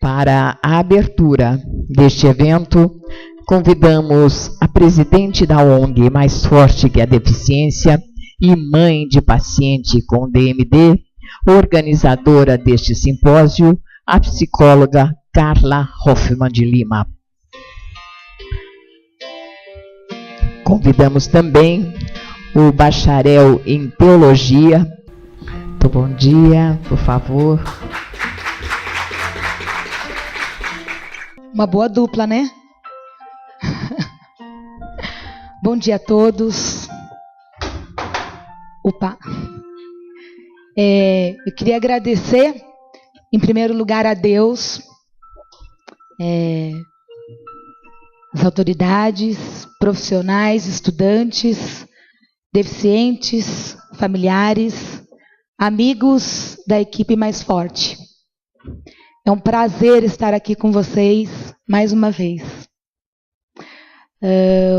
Para a abertura deste evento, convidamos a presidente da ONG Mais Forte que a Deficiência e mãe de paciente com DMD, organizadora deste simpósio, a psicóloga Carla Hoffmann de Lima. Convidamos também o bacharel em Teologia. Muito bom dia, por favor. Uma boa dupla, né? Bom dia a todos. Opa! Eu queria agradecer, em primeiro lugar, a Deus, as autoridades, profissionais, estudantes, deficientes, familiares, amigos da equipe Mais Forte. É um prazer estar aqui com vocês mais uma vez.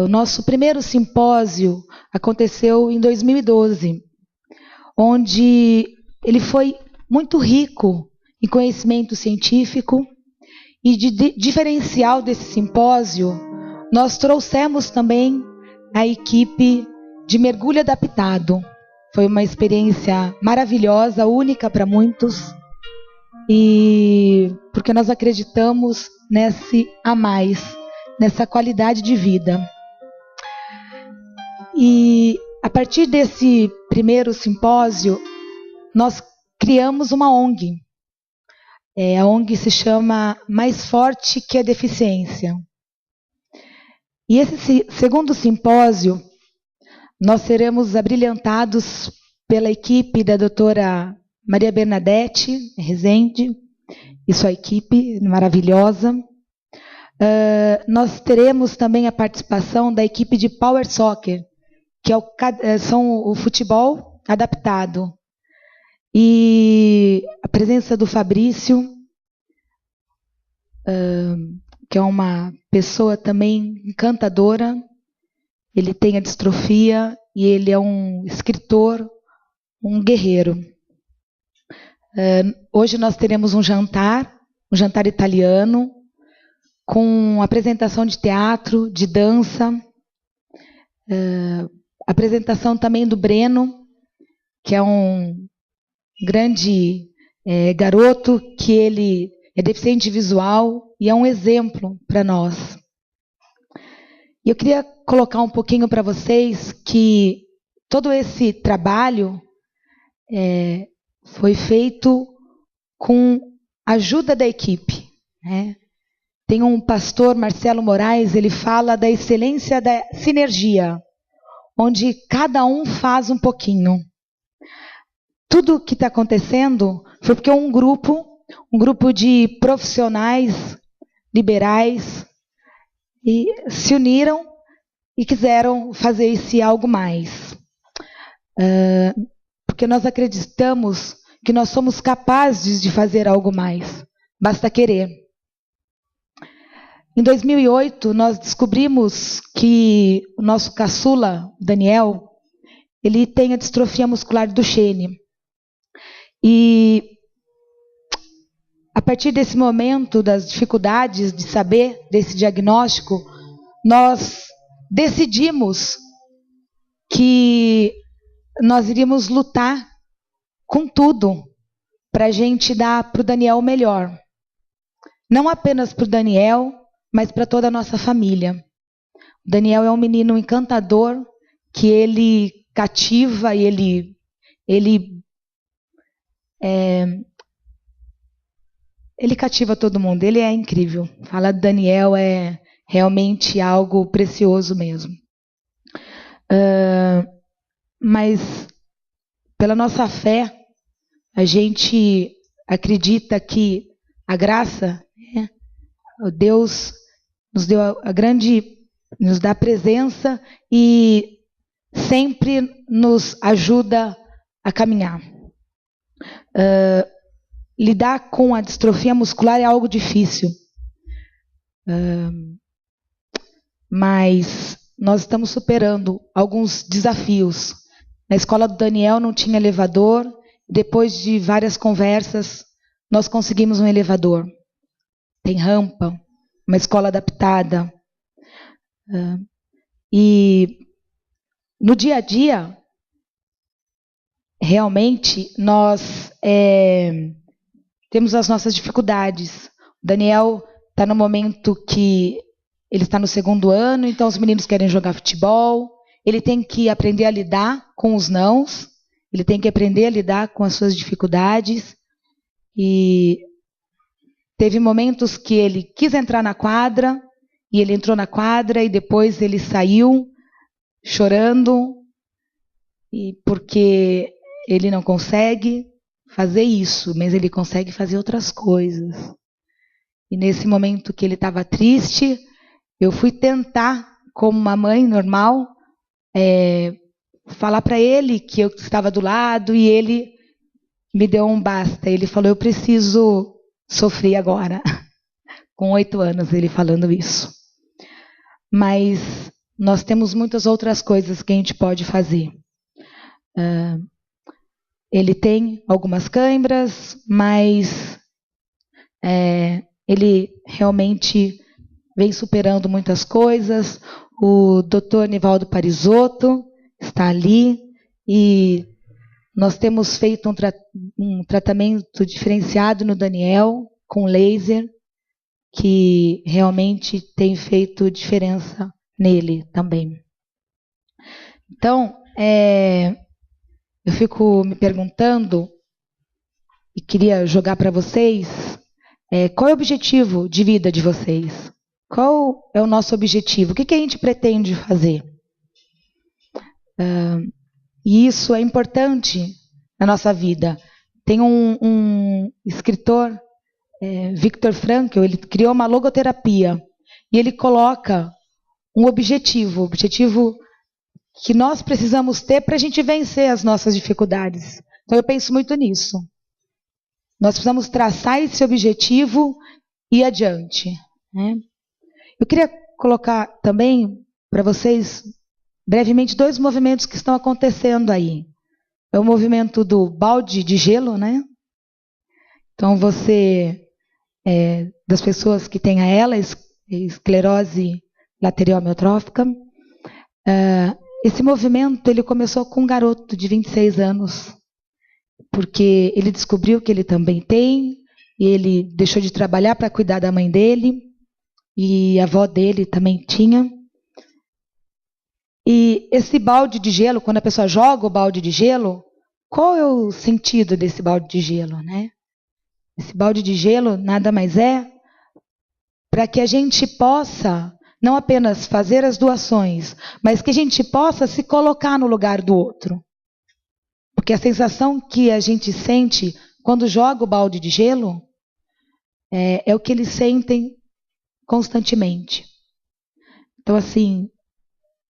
O nosso primeiro simpósio aconteceu em 2012, onde ele foi muito rico em conhecimento científico e de diferencial desse simpósio, nós trouxemos também a equipe de mergulho adaptado. Foi uma experiência maravilhosa, única para muitos, e porque nós acreditamos nesse a mais, nessa qualidade de vida. E a partir desse primeiro simpósio, nós criamos uma ONG. A ONG se chama Mais Forte que a Deficiência. E esse segundo simpósio, nós seremos abrilhantados pela equipe da doutora Maria Bernadette Rezende e sua equipe maravilhosa. Nós teremos também a participação da equipe de Power Soccer, que são o futebol adaptado. E a presença do Fabrício, que é uma pessoa também encantadora. Ele tem a distrofia e ele é um escritor, um guerreiro. Hoje nós teremos um jantar italiano, com apresentação de teatro, de dança, apresentação também do Breno, que é um grande garoto, que ele é deficiente visual e é um exemplo para nós. E eu queria colocar um pouquinho para vocês que todo esse trabalho foi feito com a ajuda da equipe, né? Tem um pastor, Marcelo Moraes, ele fala da excelência da sinergia, onde cada um faz um pouquinho. Tudo o que está acontecendo foi porque um grupo de profissionais liberais se uniram e quiseram fazer esse algo mais. Porque nós acreditamos que nós somos capazes de fazer algo mais, basta querer. Em 2008, nós descobrimos que o nosso caçula, Daniel, ele tem a distrofia muscular do Duchenne. E a partir desse momento, das dificuldades de saber desse diagnóstico, nós decidimos que nós iríamos lutar com tudo para a gente dar para o Daniel o melhor. Não apenas para o Daniel, mas para toda a nossa família. O Daniel é um menino encantador, que ele cativa e ele cativa todo mundo. Ele é incrível. Falar do Daniel é realmente algo precioso mesmo. Mas, pela nossa fé, a gente acredita que a graça, né, Deus nos deu nos dá a presença e sempre nos ajuda a caminhar. Lidar com a distrofia muscular é algo difícil. Mas nós estamos superando alguns desafios. Na escola do Daniel não tinha elevador. Depois de várias conversas, nós conseguimos um elevador. tem rampa, uma escola adaptada. E no dia a dia, realmente, nós temos as nossas dificuldades. O Daniel está no momento que ele está no 2º ano, então os meninos querem jogar futebol. Ele tem que aprender a lidar com os nãos, ele tem que aprender a lidar com as suas dificuldades. E teve momentos que ele quis entrar na quadra, e ele entrou na quadra, e depois ele saiu chorando, e porque ele não consegue fazer isso, mas ele consegue fazer outras coisas. E nesse momento que ele estava triste, eu fui tentar, como uma mãe normal, falar para ele que eu estava do lado, e ele me deu um basta. Ele falou, eu preciso sofrer agora. Com 8 anos ele falando isso. Mas nós temos muitas outras coisas que a gente pode fazer. Ele tem algumas câimbras, mas ele realmente vem superando muitas coisas. O Dr. Nivaldo Parisotto está ali e nós temos feito um tratamento diferenciado no Daniel, com laser, que realmente tem feito diferença nele também. Então, eu fico me perguntando, e queria jogar para vocês, qual é o objetivo de vida de vocês? Qual é o nosso objetivo? O que a gente pretende fazer? E isso é importante na nossa vida. Tem um escritor, Viktor Frankl, ele criou uma logoterapia e ele coloca um objetivo que nós precisamos ter para a gente vencer as nossas dificuldades. Então eu penso muito nisso. Nós precisamos traçar esse objetivo e ir adiante, né? Eu queria colocar também para vocês brevemente 2 movimentos que estão acontecendo aí. É o movimento do balde de gelo, né? Então você, das pessoas que têm a ELA, esclerose lateral amiotrófica, esse movimento ele começou com um garoto de 26 anos, porque ele descobriu que ele também tem, e ele deixou de trabalhar para cuidar da mãe dele, e a avó dele também tinha. E esse balde de gelo, quando a pessoa joga o balde de gelo, qual é o sentido desse balde de gelo, né? Esse balde de gelo nada mais é para que a gente possa não apenas fazer as doações, mas que a gente possa se colocar no lugar do outro. Porque a sensação que a gente sente quando joga o balde de gelo é o que eles sentem constantemente. Então, assim,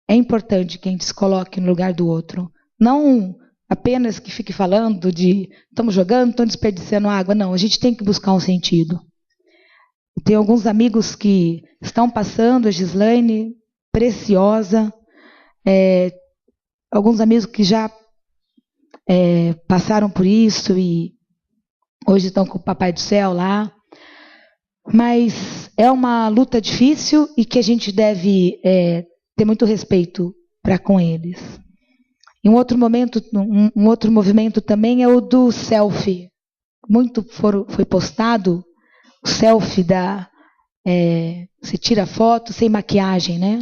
é importante que a gente se coloque no lugar do outro. Não apenas que fique falando de estamos jogando, estamos desperdiçando água. Não, a gente tem que buscar um sentido. Tem alguns amigos que estão passando, a Gislaine, preciosa. Alguns amigos que já passaram por isso e hoje estão com o Papai do Céu lá. Mas é uma luta difícil e que a gente deve ter muito respeito para com eles. E um outro movimento também é o do selfie. Muito foi postado o selfie você tira foto sem maquiagem, né?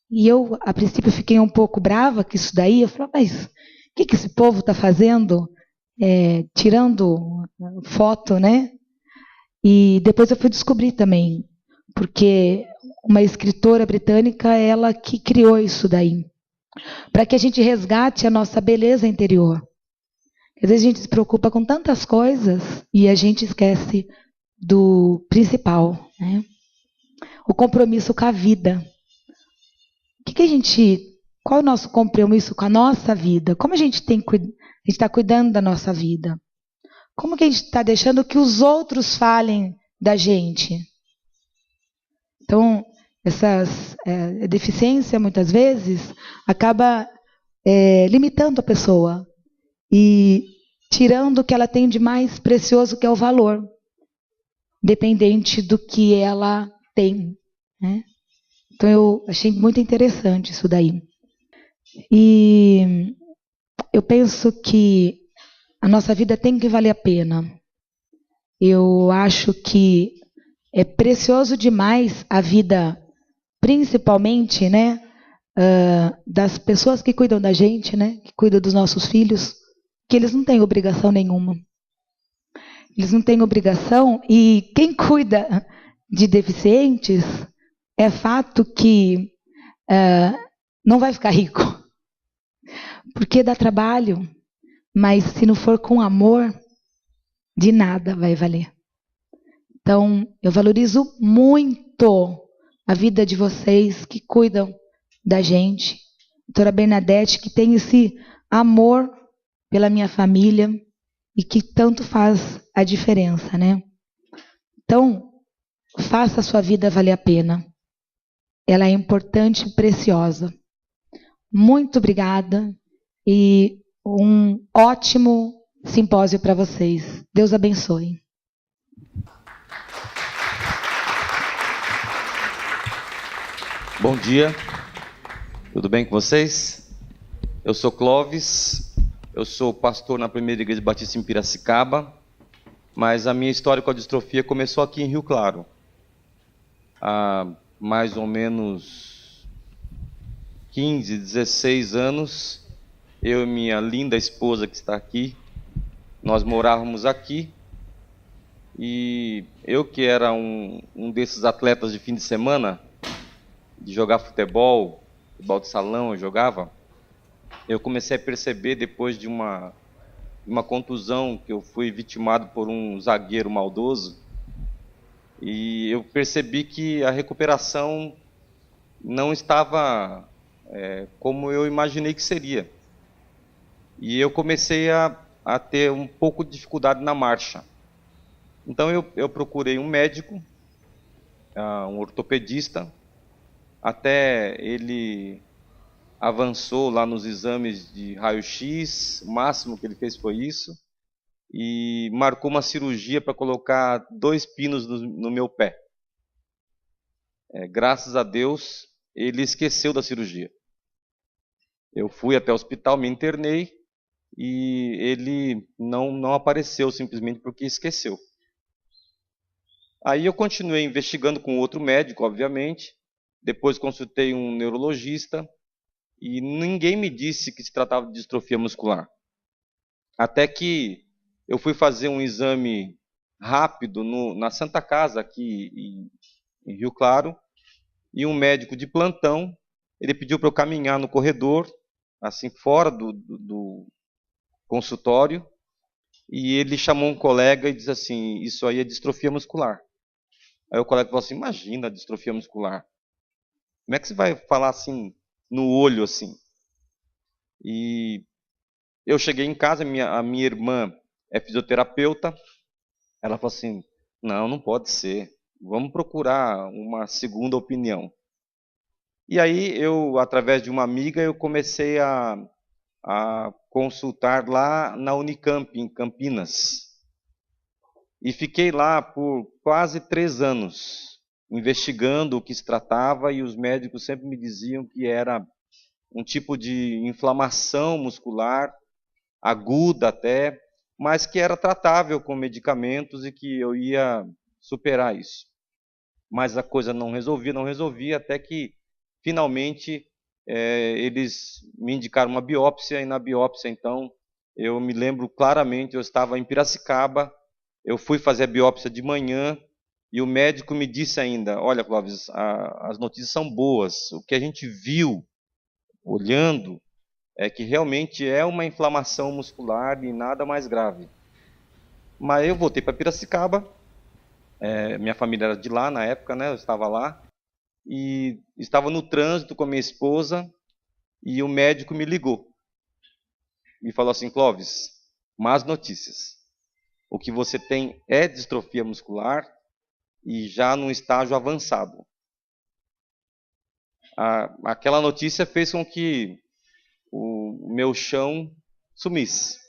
E eu, a princípio, fiquei um pouco brava com isso daí. Eu falei, mas o que esse povo está fazendo? Tirando foto, né? E depois eu fui descobrir também, porque uma escritora britânica, ela que criou isso daí, para que a gente resgate a nossa beleza interior. Às vezes a gente se preocupa com tantas coisas e a gente esquece do principal, né? O compromisso com a vida. Qual é o nosso compromisso com a nossa vida? Como a gente está cuidando da nossa vida? Como que a gente está deixando que os outros falem da gente? Então, a deficiência, muitas vezes, acaba limitando a pessoa e tirando o que ela tem de mais precioso, que é o valor. dependente do que ela tem, né? Então eu achei muito interessante isso daí. E eu penso que a nossa vida tem que valer a pena. Eu acho que é precioso demais a vida, principalmente, né, das pessoas que cuidam da gente, né, que cuidam dos nossos filhos, que eles não têm obrigação nenhuma. Eles não têm obrigação, e quem cuida de deficientes, é fato que não vai ficar rico, porque dá trabalho, mas se não for com amor, de nada vai valer. Então, eu valorizo muito a vida de vocês que cuidam da gente. Doutora Bernadette, que tem esse amor pela minha família e que tanto faz a diferença, né? Então, faça a sua vida valer a pena. Ela é importante e preciosa. Muito obrigada e um ótimo simpósio para vocês. Deus abençoe. Bom dia, tudo bem com vocês? Eu sou Clóvis, eu sou pastor na Primeira Igreja Batista em Piracicaba, mas a minha história com a distrofia começou aqui em Rio Claro. Há mais ou menos 15, 16 anos, eu e minha linda esposa que está aqui, nós morávamos aqui, e eu que era um desses atletas de fim de semana, de jogar futebol de salão eu jogava, eu comecei a perceber depois de uma contusão que eu fui vitimado por um zagueiro maldoso, e eu percebi que a recuperação não estava como eu imaginei que seria. E eu comecei a ter um pouco de dificuldade na marcha. Então eu procurei um médico, um ortopedista, até ele avançou lá nos exames de raio-x, o máximo que ele fez foi isso, e marcou uma cirurgia para colocar 2 pinos no meu pé. Graças a Deus, ele esqueceu da cirurgia. Eu fui até o hospital, me internei, e ele não apareceu simplesmente porque esqueceu. Aí eu continuei investigando com outro médico, obviamente, depois consultei um neurologista, e ninguém me disse que se tratava de distrofia muscular. Até que eu fui fazer um exame rápido na Santa Casa, aqui em Rio Claro, e um médico de plantão, ele pediu para eu caminhar no corredor, assim, fora do consultório, e ele chamou um colega e disse assim, isso aí é distrofia muscular. Aí o colega falou assim, imagina a distrofia muscular. Como é que você vai falar assim, no olho assim? E eu cheguei em casa, a minha irmã é fisioterapeuta, ela falou assim, não pode ser, vamos procurar uma segunda opinião. E aí eu, através de uma amiga, eu comecei a consultar lá na Unicamp, em Campinas. E fiquei lá por quase 3 anos, investigando o que se tratava, e os médicos sempre me diziam que era um tipo de inflamação muscular, aguda até, mas que era tratável com medicamentos e que eu ia superar isso. Mas a coisa não resolvia, até que finalmente eles me indicaram uma biópsia, e na biópsia então, eu me lembro claramente, eu estava em Piracicaba, eu fui fazer a biópsia de manhã, e o médico me disse ainda, olha Clóvis, as notícias são boas, o que a gente viu olhando é que realmente é uma inflamação muscular e nada mais grave. Mas eu voltei para Piracicaba, minha família era de lá na época, né? Eu estava lá, e estava no trânsito com a minha esposa, e o médico me ligou. Me falou assim, Clóvis, más notícias. O que você tem é distrofia muscular e já num estágio avançado. Aquela notícia fez com que o meu chão sumisse.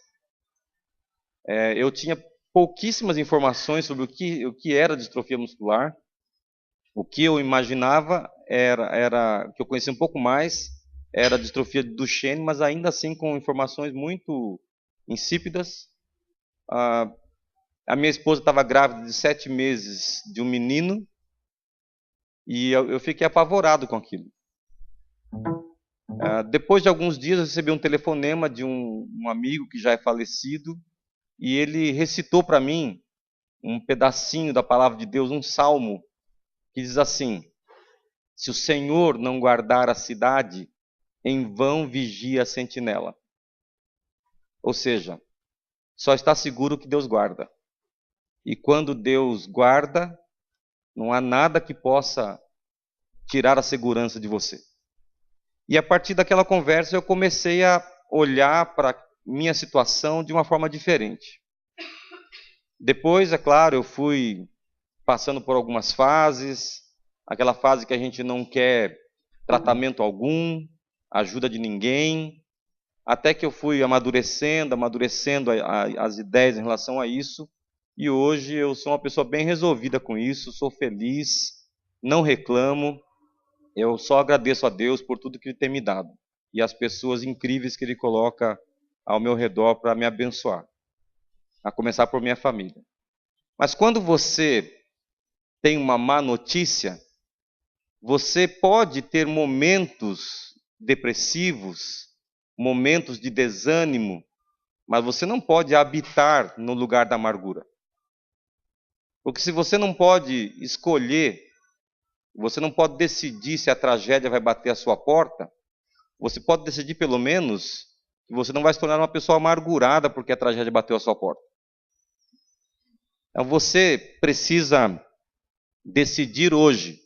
Eu tinha pouquíssimas informações sobre o que era distrofia muscular. O que eu imaginava era que eu conhecia um pouco mais, era a distrofia de Duchenne, mas ainda assim com informações muito insípidas. A minha esposa estava grávida de 7 meses de um menino e eu fiquei apavorado com aquilo. Depois de alguns dias eu recebi um telefonema de um amigo que já é falecido e ele recitou para mim um pedacinho da palavra de Deus, um salmo, que diz assim: se o Senhor não guardar a cidade, em vão vigia a sentinela. Ou seja, só está seguro que Deus guarda. E quando Deus guarda, não há nada que possa tirar a segurança de você. E a partir daquela conversa eu comecei a olhar para minha situação de uma forma diferente. Depois, é claro, eu fui passando por algumas fases, aquela fase que a gente não quer tratamento algum, ajuda de ninguém, até que eu fui amadurecendo as ideias em relação a isso, e hoje eu sou uma pessoa bem resolvida com isso, sou feliz, não reclamo, eu só agradeço a Deus por tudo que Ele tem me dado, e as pessoas incríveis que Ele coloca ao meu redor para me abençoar, a começar por minha família. Mas quando você tem uma má notícia, você pode ter momentos depressivos, momentos de desânimo, mas você não pode habitar no lugar da amargura. Porque se você não pode escolher, você não pode decidir se a tragédia vai bater à sua porta, você pode decidir pelo menos que você não vai se tornar uma pessoa amargurada porque a tragédia bateu à sua porta. Então você precisa decidir hoje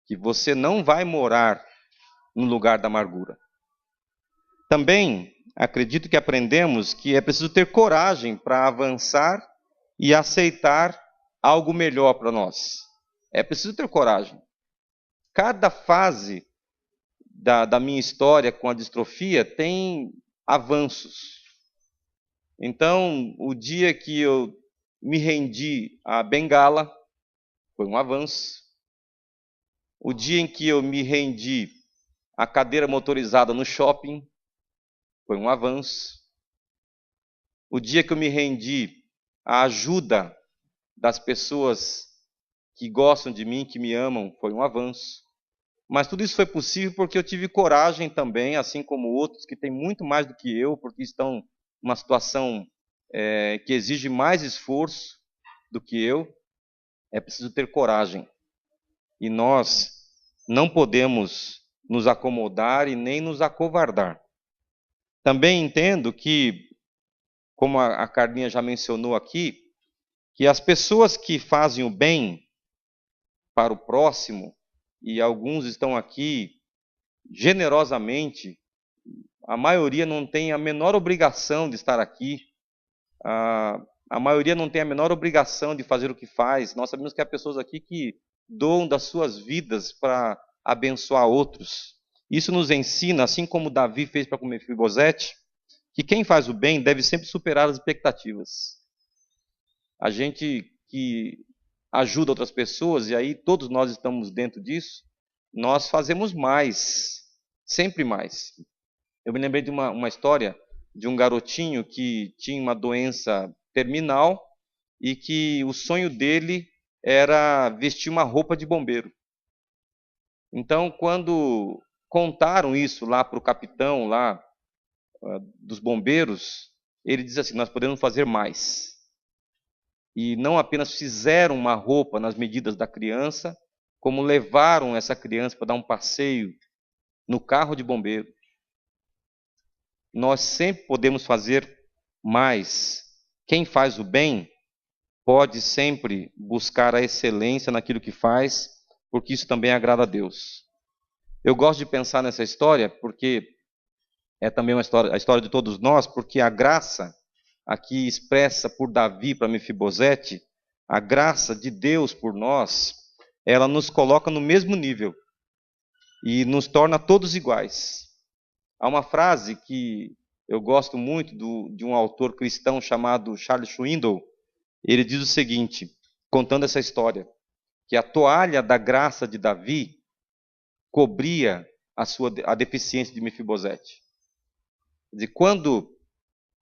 que você não vai morar no lugar da amargura. Também acredito que aprendemos que é preciso ter coragem para avançar e aceitar algo melhor para nós. É preciso ter coragem. Cada fase da minha história com a distrofia tem avanços. Então, o dia que eu me rendi à bengala foi um avanço. O dia em que eu me rendi à cadeira motorizada no shopping foi um avanço. O dia que eu me rendi à ajuda das pessoas que gostam de mim, que me amam, foi um avanço. Mas tudo isso foi possível porque eu tive coragem também, assim como outros que têm muito mais do que eu, porque estão numa situação que exige mais esforço do que eu. É preciso ter coragem. E nós não podemos nos acomodar e nem nos acovardar. Também entendo que, como a Carlinha já mencionou aqui, que as pessoas que fazem o bem para o próximo, e alguns estão aqui generosamente, a maioria não tem a menor obrigação de estar aqui, a maioria não tem a menor obrigação de fazer o que faz. Nós sabemos que há pessoas aqui que doam das suas vidas para abençoar outros. Isso nos ensina, assim como Davi fez para com Mefibosete, que quem faz o bem deve sempre superar as expectativas. A gente que ajuda outras pessoas, e aí todos nós estamos dentro disso, nós fazemos mais, sempre mais. Eu me lembrei de uma história de um garotinho que tinha uma doença terminal e que o sonho dele era vestir uma roupa de bombeiro. Então, quando contaram isso lá para o capitão lá dos bombeiros, ele diz assim: nós podemos fazer mais. E não apenas fizeram uma roupa nas medidas da criança, como levaram essa criança para dar um passeio no carro de bombeiro. Nós sempre podemos fazer mais. Quem faz o bem pode sempre buscar a excelência naquilo que faz, porque isso também agrada a Deus. Eu gosto de pensar nessa história porque é também a história de todos nós, porque a graça aqui expressa por Davi para Mefibosete, a graça de Deus por nós, ela nos coloca no mesmo nível e nos torna todos iguais. Há uma frase que eu gosto muito de um autor cristão chamado Charles Swindoll, Ele diz o seguinte, contando essa história, que a toalha da graça de Davi cobria a deficiência de Mefibosete. Quando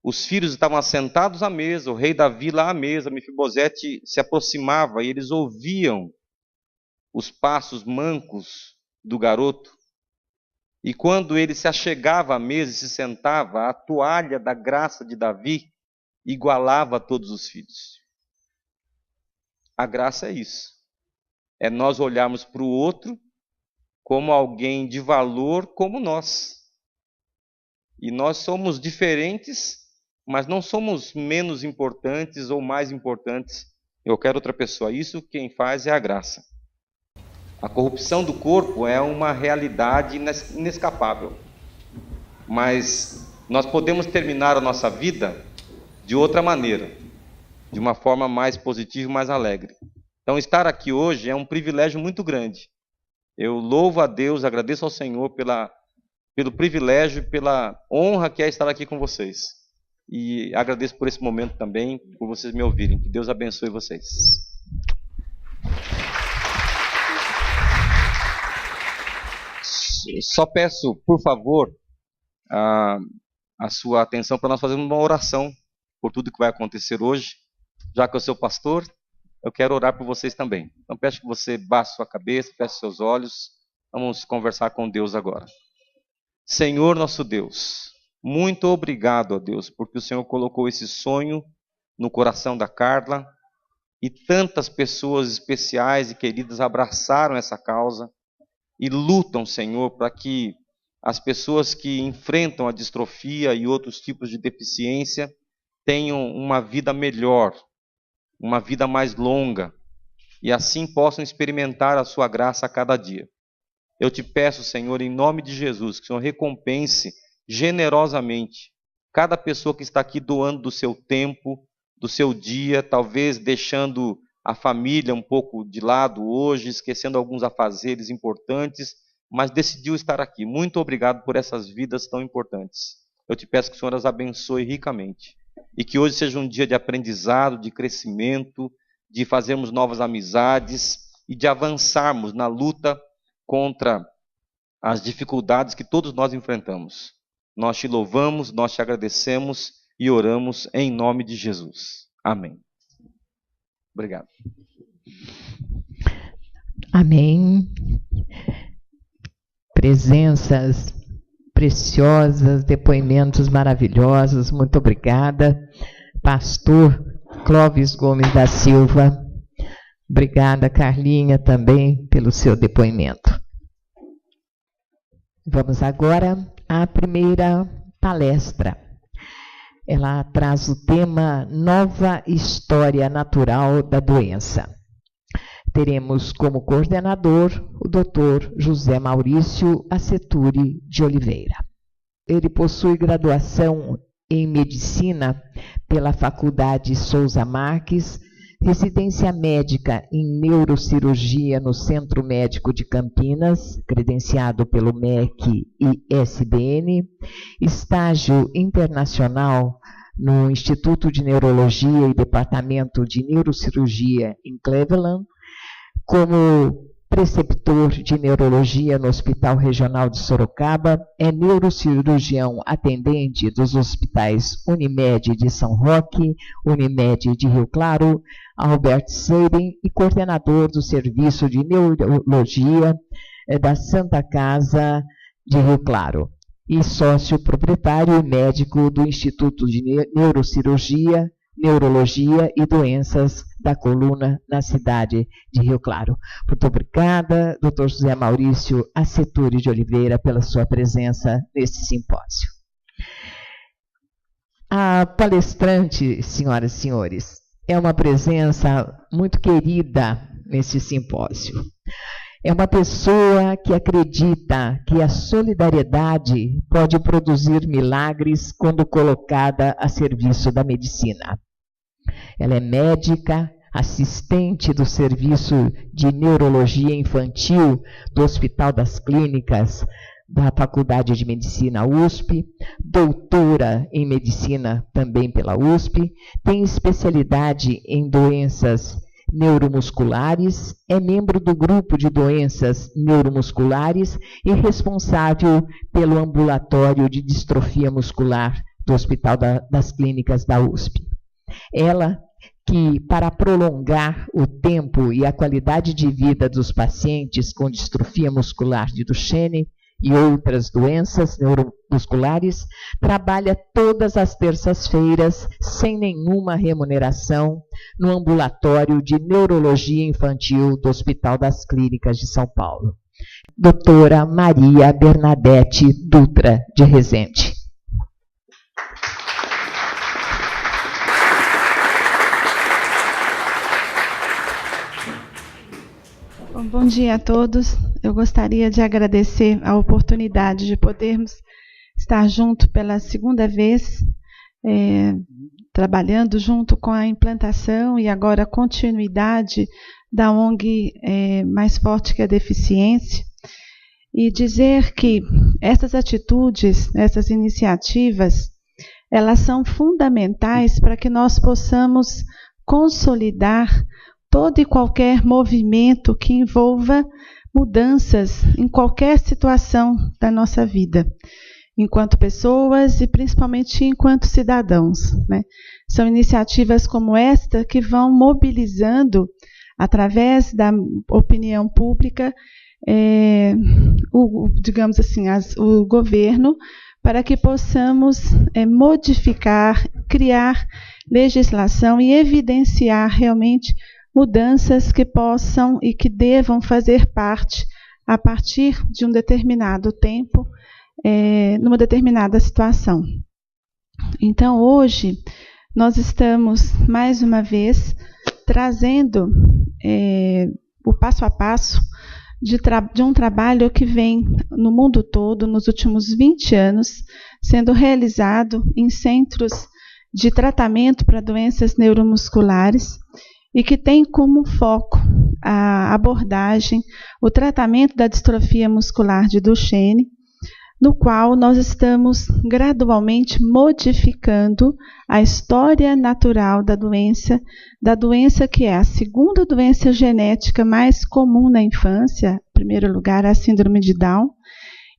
os filhos estavam assentados à mesa, o rei Davi lá à mesa, Mefibosete se aproximava e eles ouviam os passos mancos do garoto. E quando ele se achegava à mesa e se sentava, a toalha da graça de Davi igualava todos os filhos. A graça é isso. É nós olharmos para o outro como alguém de valor como nós. E nós somos diferentes, mas não somos menos importantes ou mais importantes que qualquer outra pessoa. Isso quem faz é a graça. A corrupção do corpo é uma realidade inescapável. Mas nós podemos terminar a nossa vida de outra maneira, de uma forma mais positiva e mais alegre. Então, estar aqui hoje é um privilégio muito grande. Eu louvo a Deus, agradeço ao Senhor pelo privilégio e pela honra que é estar aqui com vocês. E agradeço por esse momento também, por vocês me ouvirem. Que Deus abençoe vocês. Só peço, por favor, a sua atenção para nós fazermos uma oração por tudo que vai acontecer hoje. Já que eu sou pastor, eu quero orar por vocês também. Então peço que você baixe sua cabeça, feche seus olhos. Vamos conversar com Deus agora. Senhor nosso Deus, muito obrigado a Deus, porque o Senhor colocou esse sonho no coração da Carla e tantas pessoas especiais e queridas abraçaram essa causa e lutam, Senhor, para que as pessoas que enfrentam a distrofia e outros tipos de deficiência tenham uma vida melhor, uma vida mais longa, e assim possam experimentar a sua graça a cada dia. Eu te peço, Senhor, em nome de Jesus, que o Senhor recompense generosamente cada pessoa que está aqui doando do seu tempo, do seu dia, talvez deixando a família um pouco de lado hoje, esquecendo alguns afazeres importantes, mas decidiu estar aqui. Muito obrigado por essas vidas tão importantes. Eu te peço que o Senhor as abençoe ricamente. E que hoje seja um dia de aprendizado, de crescimento, de fazermos novas amizades e de avançarmos na luta contra as dificuldades que todos nós enfrentamos. Nós te louvamos, nós te agradecemos e oramos em nome de Jesus. Amém. Obrigado. Amém. Presenças preciosas, depoimentos maravilhosos. Muito obrigada. Pastor Clóvis Gomes da Silva. Obrigada, Carlinha, também pelo seu depoimento. Vamos agora à primeira palestra. Ela traz o tema Nova História Natural da Doença. Teremos como coordenador o Dr. José Maurício Asseturi de Oliveira. Ele possui graduação em Medicina pela Faculdade Souza Marques, residência médica em Neurocirurgia no Centro Médico de Campinas, credenciado pelo MEC e SBN, estágio internacional no Instituto de Neurologia e Departamento de Neurocirurgia em Cleveland, como preceptor de neurologia no Hospital Regional de Sorocaba, é neurocirurgião atendente dos hospitais Unimed de São Roque, Unimed de Rio Claro, Albert Sabin e coordenador do Serviço de Neurologia da Santa Casa de Rio Claro e sócio proprietário e médico do Instituto de Neurocirurgia, Neurologia e Doenças da Coluna na cidade de Rio Claro. Muito obrigada, Dr. José Maurício Asseturi de Oliveira, pela sua presença neste simpósio. A palestrante, senhoras e senhores, é uma presença muito querida neste simpósio. É uma pessoa que acredita que a solidariedade pode produzir milagres quando colocada a serviço da medicina. Ela é médica, assistente do Serviço de Neurologia Infantil do Hospital das Clínicas da Faculdade de Medicina USP, doutora em Medicina também pela USP, tem especialidade em doenças neuromusculares, é membro do grupo de doenças neuromusculares e responsável pelo ambulatório de distrofia muscular do Hospital das Clínicas da USP. Ela que, para prolongar o tempo e a qualidade de vida dos pacientes com distrofia muscular de Duchenne e outras doenças neuromusculares, trabalha todas as terças-feiras, sem nenhuma remuneração, no ambulatório de neurologia infantil do Hospital das Clínicas de São Paulo. Doutora Maria Bernadette Dutra de Resende. Bom dia a todos. Eu gostaria de agradecer a oportunidade de podermos estar junto pela segunda vez, trabalhando junto com a implantação e agora a continuidade da ONG Mais Forte que a Deficiência, e dizer que essas atitudes, essas iniciativas, elas são fundamentais para que nós possamos consolidar todo e qualquer movimento que envolva mudanças em qualquer situação da nossa vida, enquanto pessoas e principalmente enquanto cidadãos, né? São iniciativas como esta que vão mobilizando, através da opinião pública, digamos assim, o governo, para que possamos modificar, criar legislação e evidenciar realmente mudanças que possam e que devam fazer parte, a partir de um determinado tempo, numa determinada situação. Então, hoje, nós estamos, mais uma vez, trazendo o passo a passo de um trabalho que vem no mundo todo, nos últimos 20 anos, sendo realizado em centros de tratamento para doenças neuromusculares, e que tem como foco a abordagem, o tratamento da distrofia muscular de Duchenne, no qual nós estamos gradualmente modificando a história natural da doença que é a segunda doença genética mais comum na infância, em primeiro lugar a síndrome de Down,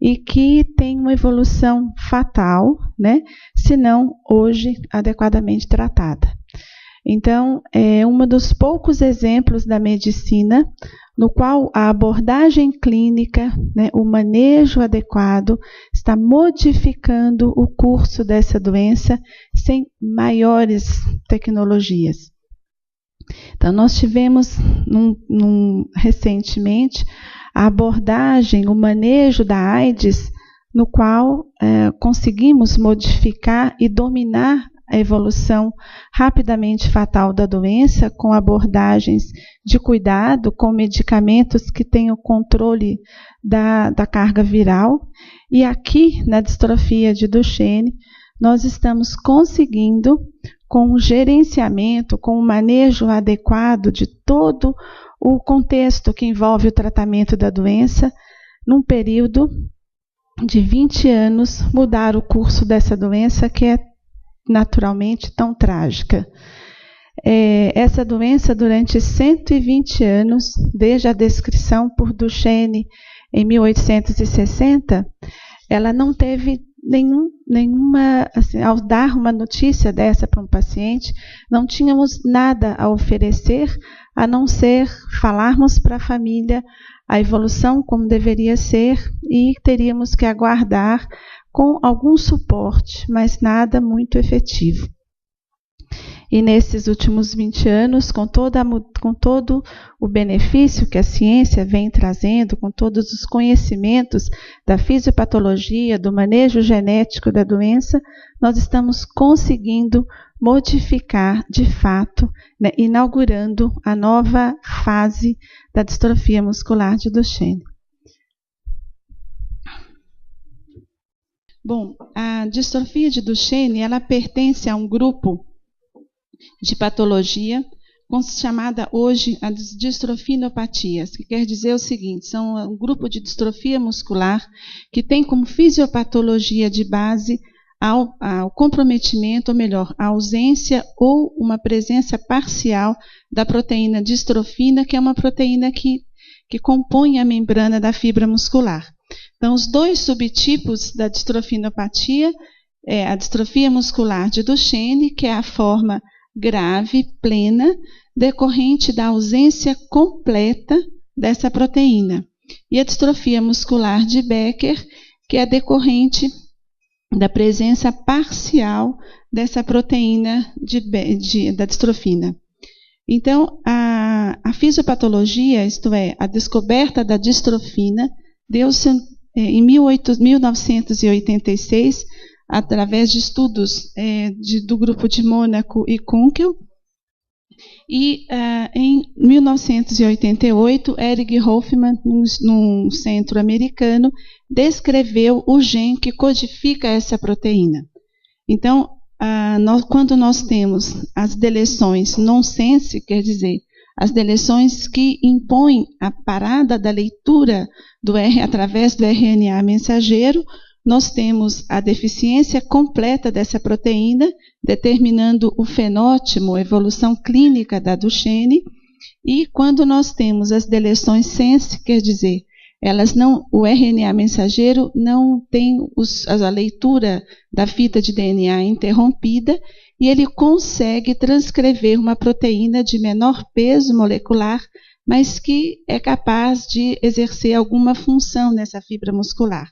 e que tem uma evolução fatal, né, se não hoje adequadamente tratada. Então, é um dos poucos exemplos da medicina no qual a abordagem clínica, né, o manejo adequado, está modificando o curso dessa doença sem maiores tecnologias. Então, nós tivemos recentemente a abordagem, o manejo da AIDS, no qual conseguimos modificar e dominar a evolução rapidamente fatal da doença, com abordagens de cuidado, com medicamentos que têm o controle da carga viral. E aqui, na distrofia de Duchenne, nós estamos conseguindo, com o gerenciamento, com o manejo adequado de todo o contexto que envolve o tratamento da doença, num período de 20 anos, mudar o curso dessa doença que é naturalmente tão trágica. Essa doença, durante 120 anos, desde a descrição por Duchenne em 1860, ela não teve nenhuma, assim, ao dar uma notícia dessa para um paciente, não tínhamos nada a oferecer, a não ser falarmos para a família a evolução como deveria ser, e teríamos que aguardar com algum suporte, mas nada muito efetivo. E nesses últimos 20 anos, com todo o benefício que a ciência vem trazendo, com todos os conhecimentos da fisiopatologia, do manejo genético da doença, nós estamos conseguindo modificar, de fato, né, inaugurando a nova fase da distrofia muscular de Duchenne. Bom, a distrofia de Duchenne, ela pertence a um grupo de patologia chamada hoje as distrofinopatias, que quer dizer o seguinte: são um grupo de distrofia muscular que tem como fisiopatologia de base ao comprometimento, ou melhor, a ausência ou uma presença parcial da proteína distrofina, que é uma proteína que compõe a membrana da fibra muscular. Então, os dois subtipos da distrofinopatia é a distrofia muscular de Duchenne, que é a forma grave, plena, decorrente da ausência completa dessa proteína, e a distrofia muscular de Becker, que é decorrente da presença parcial dessa proteína da distrofina. Então, a fisiopatologia, isto é, a descoberta da distrofina, deu-se em 1986, através de estudos do grupo de Mônaco e Kunkel, e em 1988, Eric Hoffman, num centro americano, descreveu o gene que codifica essa proteína. Então, quando nós temos as deleções nonsense, quer dizer, as deleções que impõem a parada da leitura através do RNA mensageiro, nós temos a deficiência completa dessa proteína, determinando o fenótipo, a evolução clínica da Duchenne. E quando nós temos as deleções sense, quer dizer, o RNA mensageiro não tem a leitura da fita de DNA interrompida, e ele consegue transcrever uma proteína de menor peso molecular, mas que é capaz de exercer alguma função nessa fibra muscular.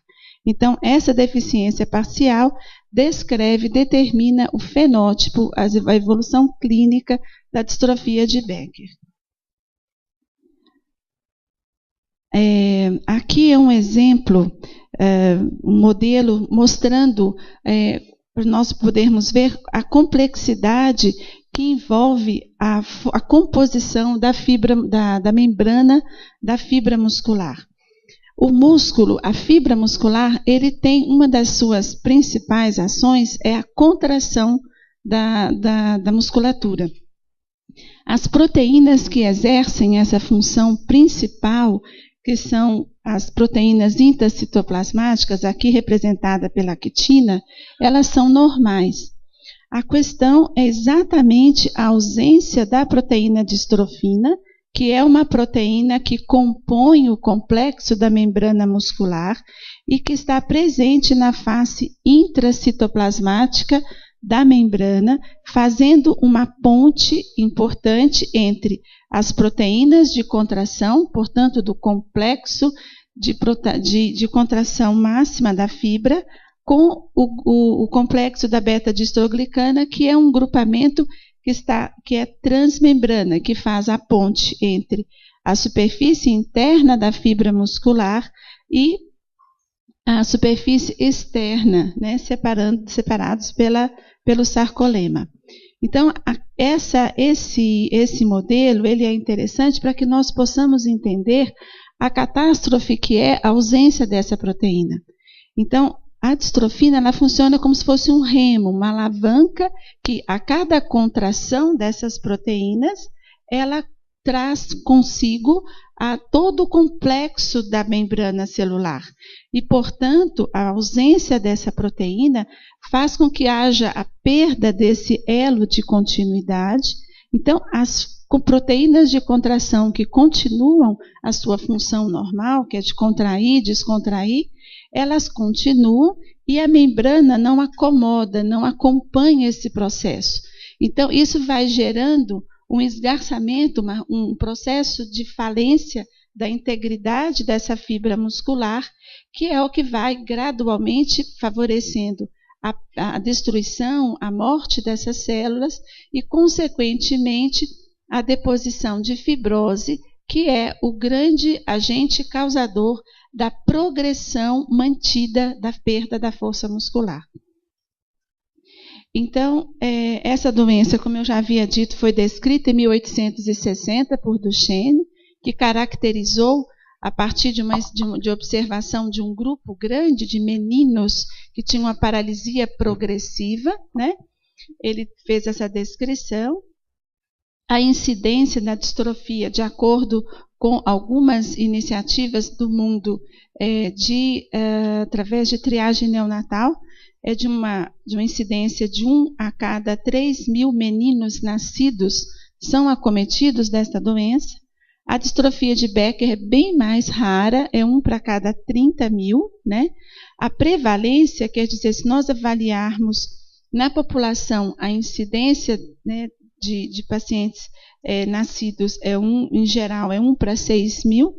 Então, essa deficiência parcial determina o fenótipo, a evolução clínica da distrofia de Becker. Aqui é um exemplo, um modelo mostrando, para nós podermos ver a complexidade que envolve a composição da membrana da fibra muscular. O músculo, a fibra muscular, ele tem uma das suas principais ações é a contração da musculatura. As proteínas que exercem essa função principal, que são as proteínas intercitoplasmáticas, aqui representada pela actina, elas são normais. A questão é exatamente a ausência da proteína distrofina, que é uma proteína que compõe o complexo da membrana muscular e que está presente na face intracitoplasmática da membrana, fazendo uma ponte importante entre as proteínas de contração, portanto, do complexo de contração máxima da fibra, com o complexo da beta-distroglicana, que é um grupamento que é transmembrana, que faz a ponte entre a superfície interna da fibra muscular e a superfície externa, né, separados pelo sarcolema. Então, esse modelo ele é interessante para que nós possamos entender a catástrofe que é a ausência dessa proteína. Então, a distrofina ela funciona como se fosse um remo, uma alavanca que a cada contração dessas proteínas, ela traz consigo todo o complexo da membrana celular. E, portanto, a ausência dessa proteína faz com que haja a perda desse elo de continuidade. Então, as proteínas de contração que continuam a sua função normal, que é de contrair, descontrair, elas continuam e a membrana não acomoda, não acompanha esse processo. Então, isso vai gerando um esgarçamento, um processo de falência da integridade dessa fibra muscular, que é o que vai gradualmente favorecendo a destruição, a morte dessas células e, consequentemente, a deposição de fibrose, que é o grande agente causador da progressão mantida da perda da força muscular. Então, essa doença, como eu já havia dito, foi descrita em 1860 por Duchenne, que caracterizou, a partir de observação de um grupo grande de meninos que tinham uma paralisia progressiva, né? Ele fez essa descrição. a incidência da distrofia, de acordo com algumas iniciativas do mundo, através de triagem neonatal, é de uma incidência de 1 a cada 3.000 meninos nascidos são acometidos desta doença. A distrofia de Becker é bem mais rara, é 1 para cada 30.000, né? A prevalência, quer dizer, se nós avaliarmos na população a incidência, né, de pacientes nascidos, em geral, é 1 para 6.000,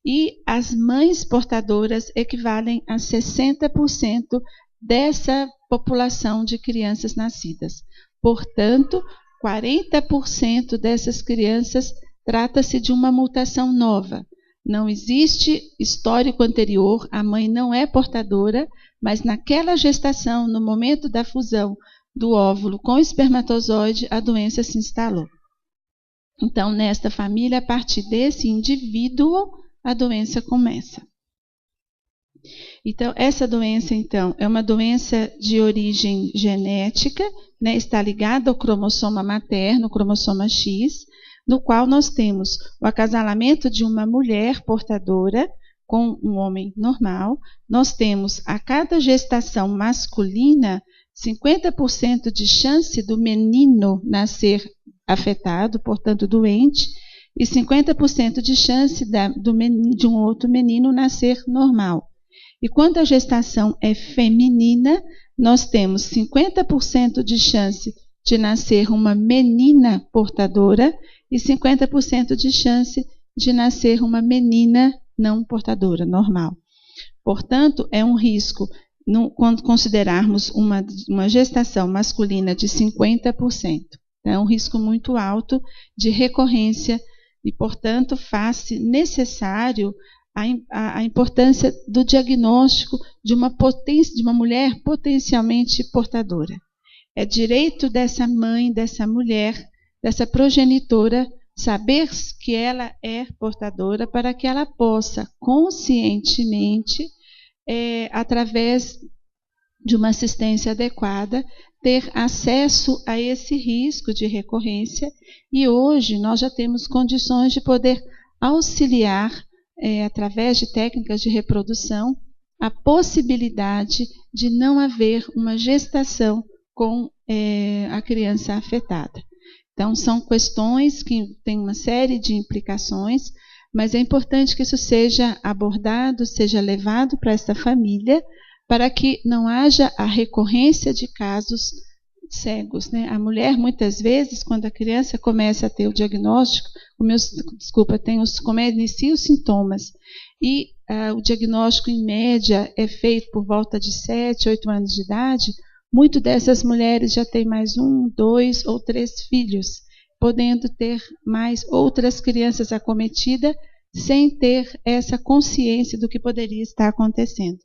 e as mães portadoras equivalem a 60% dessa população de crianças nascidas. Portanto, 40% dessas crianças trata-se de uma mutação nova. Não existe histórico anterior, a mãe não é portadora, mas naquela gestação, no momento da fusão do óvulo com o espermatozoide, a doença se instalou. Então, nesta família, a partir desse indivíduo, a doença começa. Então, essa doença, é uma doença de origem genética, né, está ligada ao cromossoma materno, o cromossoma X, no qual nós temos o acasalamento de uma mulher portadora com um homem normal. Nós temos, a cada gestação masculina, 50% de chance do menino nascer afetado, portanto doente, e 50% de chance de um outro menino nascer normal. E quando a gestação é feminina, nós temos 50% de chance de nascer uma menina portadora e 50% de chance de nascer uma menina não portadora, normal. Portanto, é um risco, quando considerarmos uma gestação masculina de 50%. É um risco muito alto de recorrência e, portanto, faz-se necessário a importância do diagnóstico de uma mulher potencialmente portadora. É direito dessa mãe, dessa mulher, dessa progenitora, saber que ela é portadora para que ela possa conscientemente, através de uma assistência adequada, ter acesso a esse risco de recorrência. E hoje nós já temos condições de poder auxiliar, através de técnicas de reprodução, a possibilidade de não haver uma gestação com a criança afetada. Então, são questões que têm uma série de implicações, mas é importante que isso seja abordado, seja levado para essa família, para que não haja a recorrência de casos cegos, né? A mulher, muitas vezes, quando a criança começa a ter o diagnóstico, inicia os sintomas, e o diagnóstico, em média, é feito por volta de 7, 8 anos de idade. Muitas dessas mulheres já têm mais 1, 2 ou 3 filhos, podendo ter mais outras crianças acometidas, sem ter essa consciência do que poderia estar acontecendo.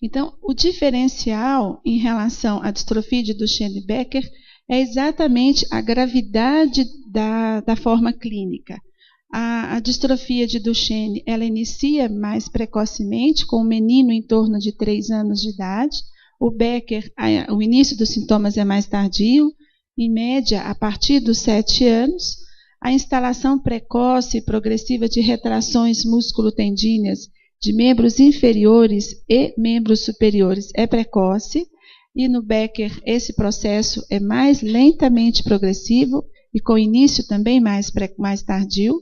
Então, o diferencial em relação à distrofia de Duchenne-Becker é exatamente a gravidade da forma clínica. A distrofia de Duchenne, ela inicia mais precocemente, com o menino em torno de 3 anos de idade. O Becker, o início dos sintomas é mais tardio, em média a partir dos 7 anos. A instalação precoce e progressiva de retrações músculo-tendíneas de membros inferiores e membros superiores é precoce, e no Becker esse processo é mais lentamente progressivo e com início também mais tardio.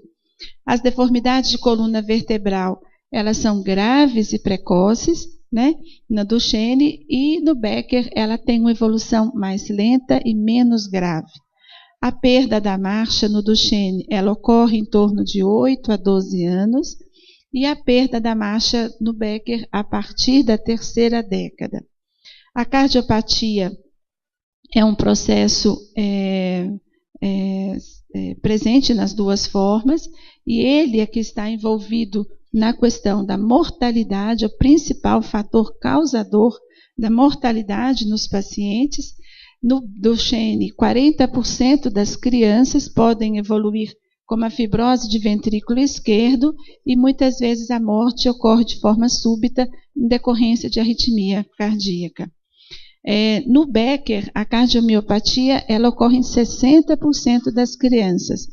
As deformidades de coluna vertebral, elas são graves e precoces, né? Na Duchenne, e no Becker ela tem uma evolução mais lenta e menos grave. A perda da marcha no Duchenne, ela ocorre em torno de 8 a 12 anos, e a perda da marcha no Becker a partir da 3ª década. A cardiopatia é um processo presente nas duas formas, e ele é que está envolvido na questão da mortalidade, o principal fator causador da mortalidade nos pacientes. No Duchenne, 40% das crianças podem evoluir com uma fibrose de ventrículo esquerdo, e muitas vezes a morte ocorre de forma súbita em decorrência de arritmia cardíaca. No Becker, a cardiomiopatia ela ocorre em 60% das crianças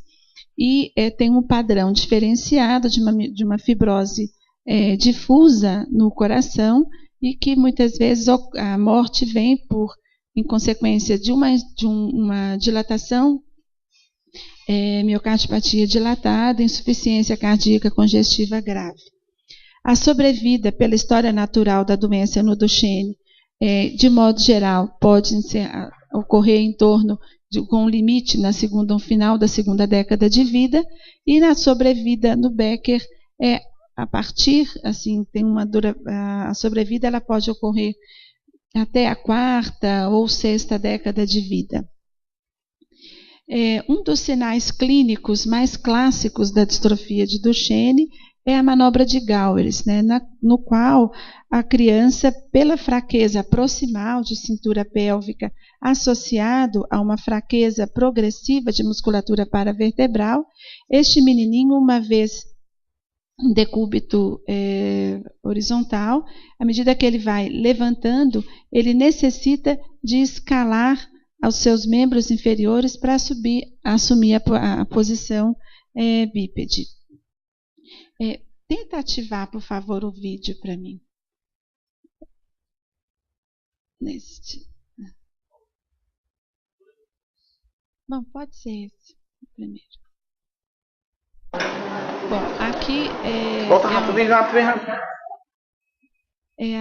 e tem um padrão diferenciado de uma fibrose difusa no coração e que muitas vezes a morte vem em consequência de uma dilatação, miocardiopatia dilatada, insuficiência cardíaca congestiva grave. A sobrevida pela história natural da doença no Duchenne, de modo geral, pode ocorrer em torno com limite no final da segunda década de vida, e na sobrevida no Becker a partir, assim, a sobrevida ela pode ocorrer até a quarta ou sexta década de vida. Um dos sinais clínicos mais clássicos da distrofia de Duchenne é a manobra de Gowers, né, no qual a criança, pela fraqueza proximal de cintura pélvica, associado a uma fraqueza progressiva de musculatura paravertebral, este menininho, uma vez em decúbito horizontal, à medida que ele vai levantando, ele necessita de escalar aos seus membros inferiores para assumir a posição bípede. Tenta ativar, por favor, o vídeo para mim. Bom, pode ser esse primeiro. Bom, aqui volta rápido, vem rápido. É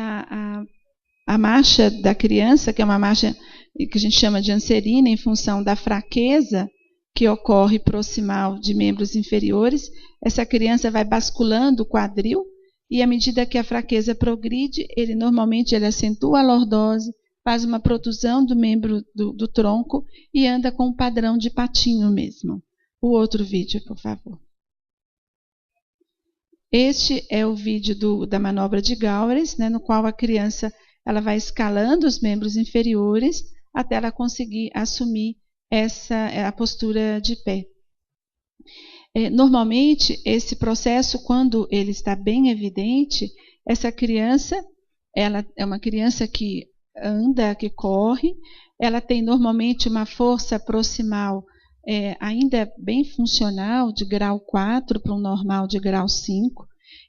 a marcha da criança, que é uma marcha que a gente chama de anserina, em função da fraqueza que ocorre proximal de membros inferiores. Essa criança vai basculando o quadril e, à medida que a fraqueza progride, normalmente ele acentua a lordose, faz uma protusão do membro do tronco e anda com um padrão de patinho mesmo. O outro vídeo, por favor. Este é o vídeo da manobra de Gowers, né, no qual a criança ela vai escalando os membros inferiores até ela conseguir assumir a postura de pé. Normalmente, esse processo, quando ele está bem evidente, essa criança ela é uma criança que anda, que corre, ela tem normalmente uma força proximal ainda bem funcional, de grau 4 para um normal de grau 5,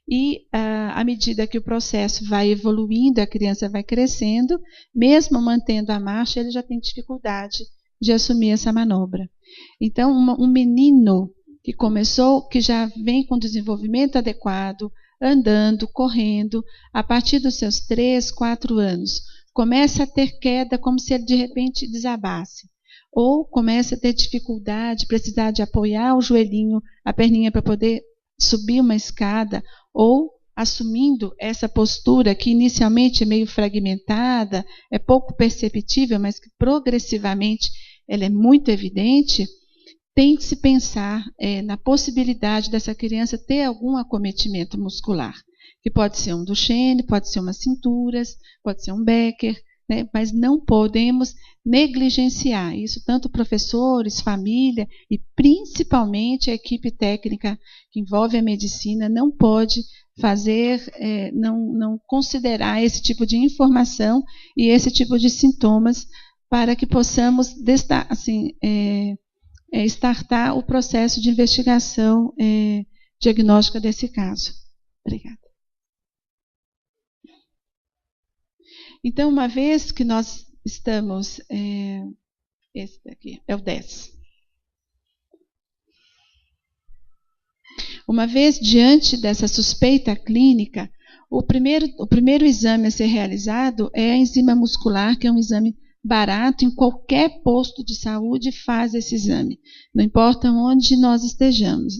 e à medida que o processo vai evoluindo, a criança vai crescendo, mesmo mantendo a marcha, ele já tem dificuldade de assumir essa manobra. Então, um menino que já vem com desenvolvimento adequado, andando, correndo, a partir dos seus 3, 4 anos, começa a ter queda como se ele de repente desabasse. Ou começa a ter dificuldade, precisar de apoiar o joelhinho, a perninha para poder subir uma escada, ou assumindo essa postura que inicialmente é meio fragmentada, é pouco perceptível, mas que progressivamente ela é muito evidente, tem que se pensar na possibilidade dessa criança ter algum acometimento muscular, que pode ser um Duchenne, pode ser umas cinturas, pode ser um Becker, né, mas não podemos negligenciar isso, tanto professores, família e principalmente a equipe técnica que envolve a medicina não pode não considerar esse tipo de informação e esse tipo de sintomas para que possamos startar o processo de investigação diagnóstica desse caso. Obrigada. Então, uma vez que nós estamos... esse daqui é o 10. Uma vez diante dessa suspeita clínica, o primeiro exame a ser realizado é a enzima muscular, que é um exame barato, em qualquer posto de saúde faz esse exame, não importa onde nós estejamos.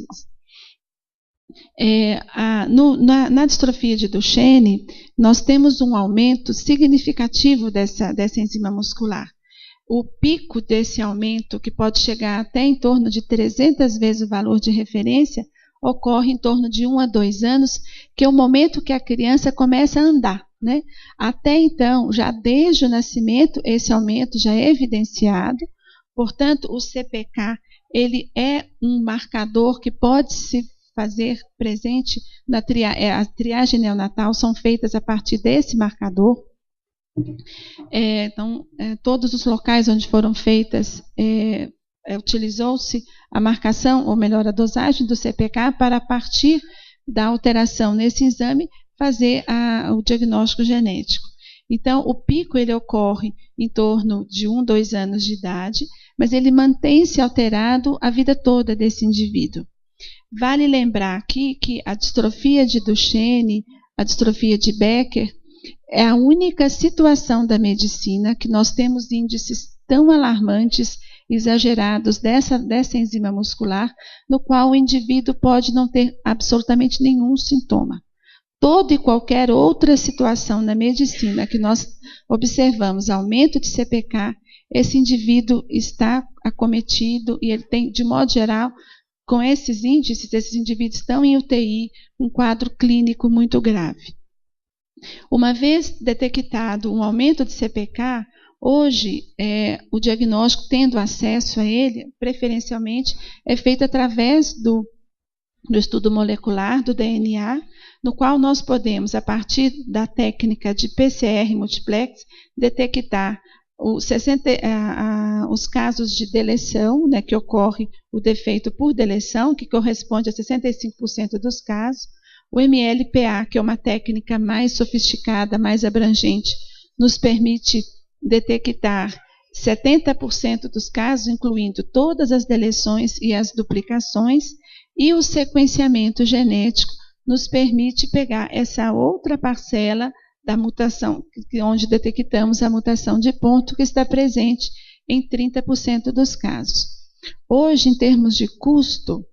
Na distrofia de Duchenne, nós temos um aumento significativo dessa enzima muscular. O pico desse aumento, que pode chegar até em torno de 300 vezes o valor de referência, ocorre em torno de 1 a 2 anos, que é o momento que a criança começa a andar, né? Até então, já desde o nascimento, esse aumento já é evidenciado. Portanto, o CPK ele é um marcador que pode se fazer presente a triagem neonatal, são feitas a partir desse marcador. Então, todos os locais onde foram feitas, utilizou-se a marcação, ou melhor, a dosagem do CPK para, a partir da alteração nesse exame, fazer o diagnóstico genético. Então, o pico ele ocorre em torno de 1, 2 anos de idade, mas ele mantém-se alterado a vida toda desse indivíduo. Vale lembrar aqui que a distrofia de Duchenne, a distrofia de Becker, é a única situação da medicina que nós temos índices tão alarmantes, exagerados dessa enzima muscular, no qual o indivíduo pode não ter absolutamente nenhum sintoma. Toda e qualquer outra situação na medicina que nós observamos aumento de CPK, esse indivíduo está acometido e ele tem, de modo geral, com esses índices, esses indivíduos estão em UTI, um quadro clínico muito grave. Uma vez detectado um aumento de CPK, hoje o diagnóstico, tendo acesso a ele, preferencialmente, é feito através do estudo molecular, do DNA, no qual nós podemos, a partir da técnica de PCR multiplex, detectar os casos de deleção, né, que ocorre o defeito por deleção, que corresponde a 65% dos casos. O MLPA, que é uma técnica mais sofisticada, mais abrangente, nos permite detectar 70% dos casos, incluindo todas as deleções e as duplicações, e o sequenciamento genético nos permite pegar essa outra parcela da mutação, onde detectamos a mutação de ponto, que está presente em 30% dos casos. Hoje, em termos de custo,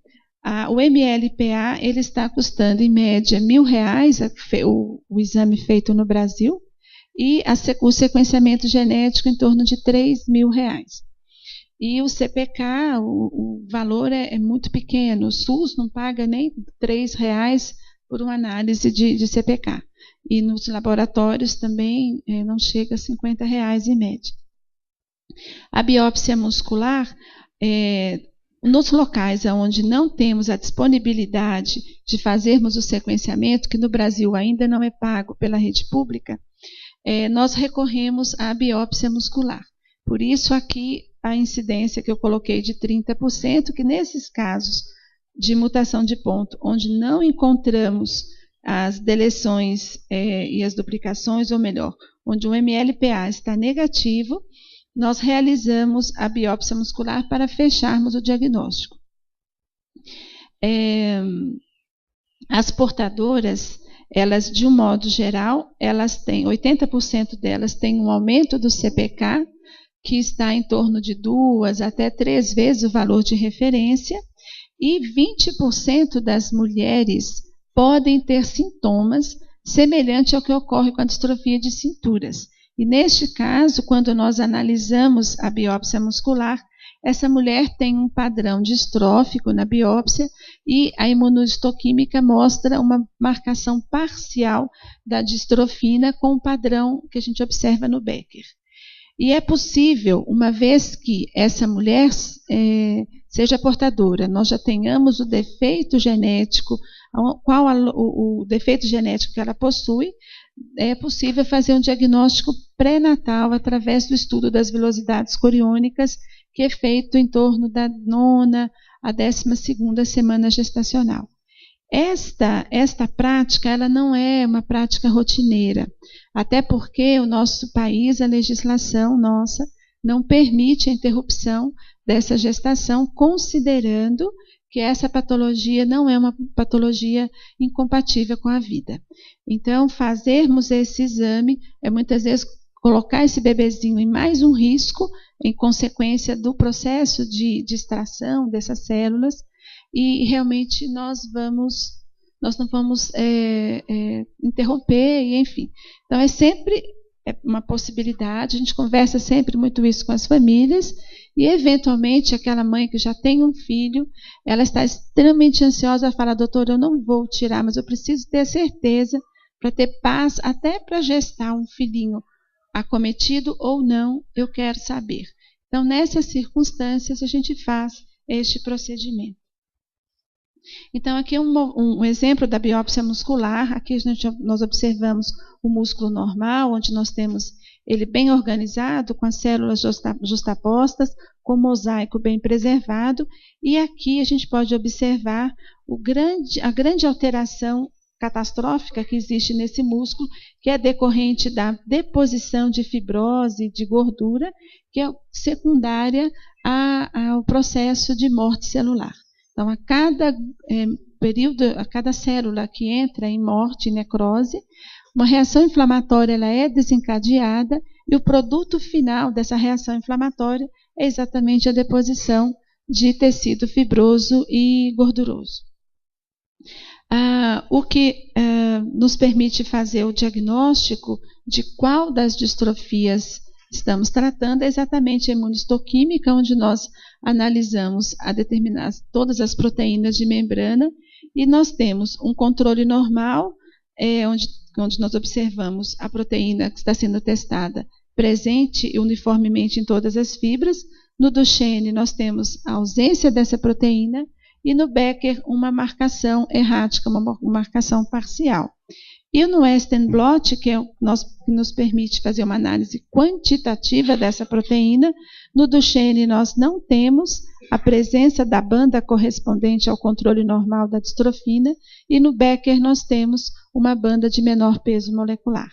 o MLPA ele está custando, em média, R$1.000, o exame feito no Brasil, e o sequenciamento genético em torno de R$3.000. E o CPK, o valor é muito pequeno. O SUS não paga nem R$3 por uma análise de CPK. E nos laboratórios também não chega a R$50 em média. A biópsia muscular, nos locais onde não temos a disponibilidade de fazermos o sequenciamento, que no Brasil ainda não é pago pela rede pública, nós recorremos à biópsia muscular. Por isso, aqui, a incidência que eu coloquei de 30%, que nesses casos de mutação de ponto, onde não encontramos as deleções e as duplicações, ou melhor, onde o MLPA está negativo, nós realizamos a biópsia muscular para fecharmos o diagnóstico. As portadoras, elas, de um modo geral, elas têm, 80% delas têm um aumento do CPK, que está em torno de 2 até 3 vezes o valor de referência, e 20% das mulheres podem ter sintomas semelhantes ao que ocorre com a distrofia de cinturas. E neste caso, quando nós analisamos a biópsia muscular, essa mulher tem um padrão distrófico na biópsia e a imunohistoquímica mostra uma marcação parcial da distrofina com o padrão que a gente observa no Becker. E é possível, uma vez que essa mulher seja portadora, nós já tenhamos o defeito genético, qual o defeito genético que ela possui, é possível fazer um diagnóstico pré-natal através do estudo das velocidades coriônicas, que é feito em torno da 9ª à 12ª semana gestacional. Esta prática ela não é uma prática rotineira, até porque o nosso país, a legislação nossa, não permite a interrupção dessa gestação, considerando que essa patologia não é uma patologia incompatível com a vida. Então, fazermos esse exame é muitas vezes colocar esse bebezinho em mais um risco, em consequência do processo de extração dessas células, e realmente nós não vamos interromper, e enfim. Então, é sempre uma possibilidade, a gente conversa sempre muito isso com as famílias, e eventualmente aquela mãe que já tem um filho, ela está extremamente ansiosa a falar: doutor, eu não vou tirar, mas eu preciso ter certeza para ter paz, até para gestar um filhinho acometido ou não, eu quero saber. Então, nessas circunstâncias, a gente faz este procedimento. Então, aqui é um exemplo da biópsia muscular. Aqui nós observamos o músculo normal, onde nós temos ele bem organizado, com as células justapostas, com o mosaico bem preservado, e aqui a gente pode observar a grande alteração catastrófica que existe nesse músculo, que é decorrente da deposição de fibrose, de gordura, que é secundária ao processo de morte celular. Então, a cada período, a cada célula que entra em morte e necrose, uma reação inflamatória ela é desencadeada e o produto final dessa reação inflamatória é exatamente a deposição de tecido fibroso e gorduroso. O que nos permite fazer o diagnóstico de qual das distrofias estamos tratando é exatamente a imunistoquímica, onde nós analisamos todas as proteínas de membrana e nós temos um controle normal, onde nós observamos a proteína que está sendo testada presente uniformemente em todas as fibras. No Duchenne, nós temos a ausência dessa proteína e no Becker, uma marcação errática, uma marcação parcial. E no Western blot, que nos permite fazer uma análise quantitativa dessa proteína, no Duchenne nós não temos a presença da banda correspondente ao controle normal da distrofina, e no Becker nós temos uma banda de menor peso molecular.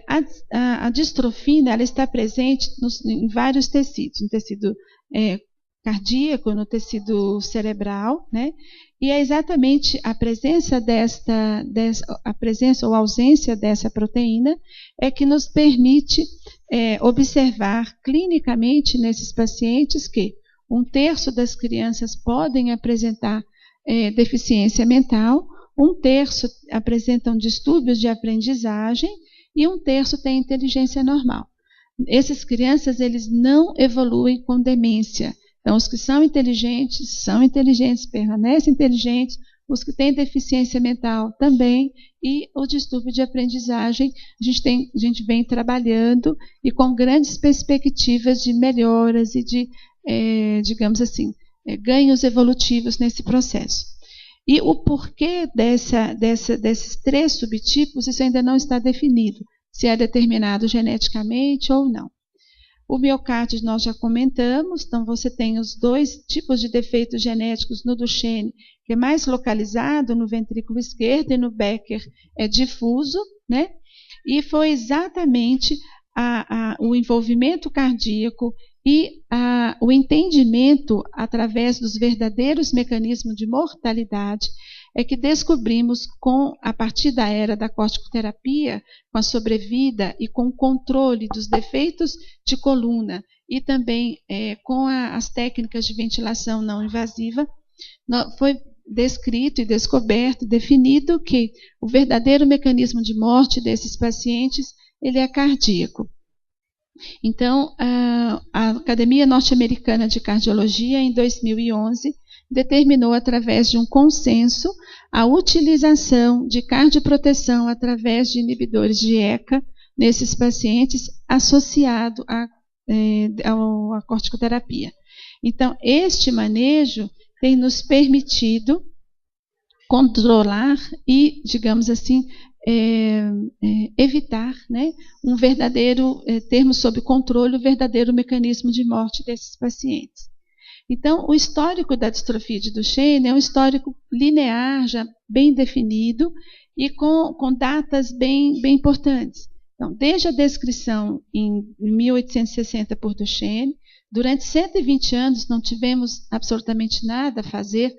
A distrofina ela está presente em vários tecidos, no tecido cardíaco, no tecido cerebral, né? E é exatamente a presença a presença ou ausência dessa proteína é que nos permite observar clinicamente nesses pacientes que 1/3 das crianças podem apresentar deficiência mental, 1/3 apresentam distúrbios de aprendizagem e 1/3 têm inteligência normal. Essas crianças eles não evoluem com demência. Então, os que são inteligentes, permanecem inteligentes, os que têm deficiência mental também, e o distúrbio de aprendizagem, a gente vem trabalhando e com grandes perspectivas de melhoras e de, digamos assim, ganhos evolutivos nesse processo. E o porquê desses 3 subtipos, isso ainda não está definido, se é determinado geneticamente ou não. O miocárdio nós já comentamos, então você tem os 2 tipos de defeitos genéticos no Duchenne, que é mais localizado no ventrículo esquerdo e no Becker é difuso, né? E foi exatamente o envolvimento cardíaco e o entendimento através dos verdadeiros mecanismos de mortalidade é que descobrimos, a partir da era da corticoterapia, com a sobrevida e com o controle dos defeitos de coluna e também com as técnicas de ventilação não invasiva, foi descrito e descoberto, definido que o verdadeiro mecanismo de morte desses pacientes ele é cardíaco. Então, a Academia Norte-Americana de Cardiologia, em 2011, determinou, através de um consenso, a utilização de cardioproteção através de inibidores de ECA nesses pacientes associado à corticoterapia. Então, este manejo tem nos permitido controlar e, digamos assim, evitar, né, termos sob controle o verdadeiro mecanismo de morte desses pacientes. Então, o histórico da distrofia de Duchenne é um histórico linear, já bem definido e com datas bem importantes. Então, desde a descrição em 1860 por Duchenne, durante 120 anos não tivemos absolutamente nada a fazer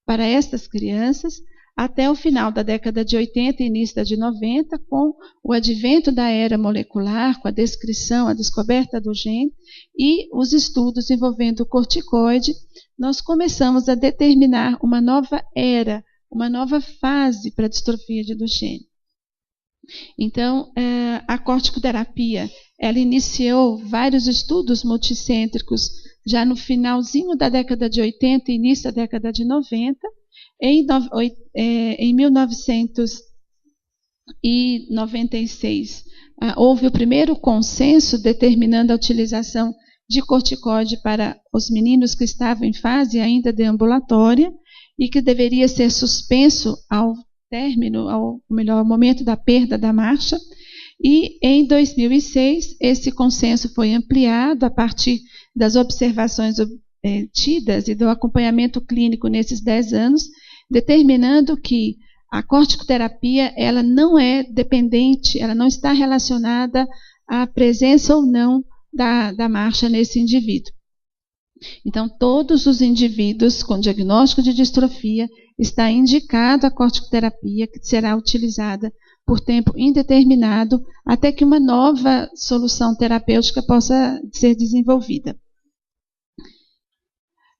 para estas crianças, até o final da década de 80 e início da de 90, com o advento da era molecular, com a descrição, a descoberta do gene e os estudos envolvendo o corticoide, nós começamos a determinar uma nova era, uma nova fase para a distrofia de Duchenne. Então, a corticoterapia, ela iniciou vários estudos multicêntricos já no finalzinho da década de 80 e início da década de 90. Em 1996, houve o primeiro consenso determinando a utilização de corticoide para os meninos que estavam em fase ainda deambulatória e que deveria ser suspenso ao término, ao momento da perda da marcha. E em 2006, esse consenso foi ampliado a partir das observações tidas e do acompanhamento clínico nesses 10 anos, determinando que a corticoterapia ela não é dependente, ela não está relacionada à presença ou não da marcha nesse indivíduo. Então, todos os indivíduos com diagnóstico de distrofia está indicado a corticoterapia, que será utilizada por tempo indeterminado até que uma nova solução terapêutica possa ser desenvolvida.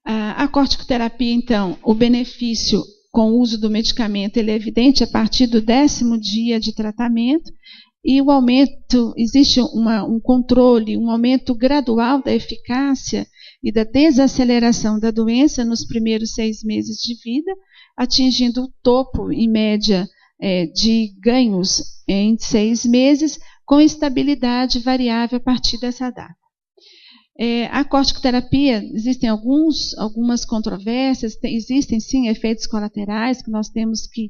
A corticoterapia, então, o benefício com o uso do medicamento ele é evidente a partir do 10º dia de tratamento, e o aumento, existe um controle, um aumento gradual da eficácia e da desaceleração da doença nos primeiros 6 meses de vida, atingindo o topo, em média, de ganhos em 6 meses, com estabilidade variável a partir dessa data. A corticoterapia, existem algumas controvérsias, existem sim efeitos colaterais que nós temos que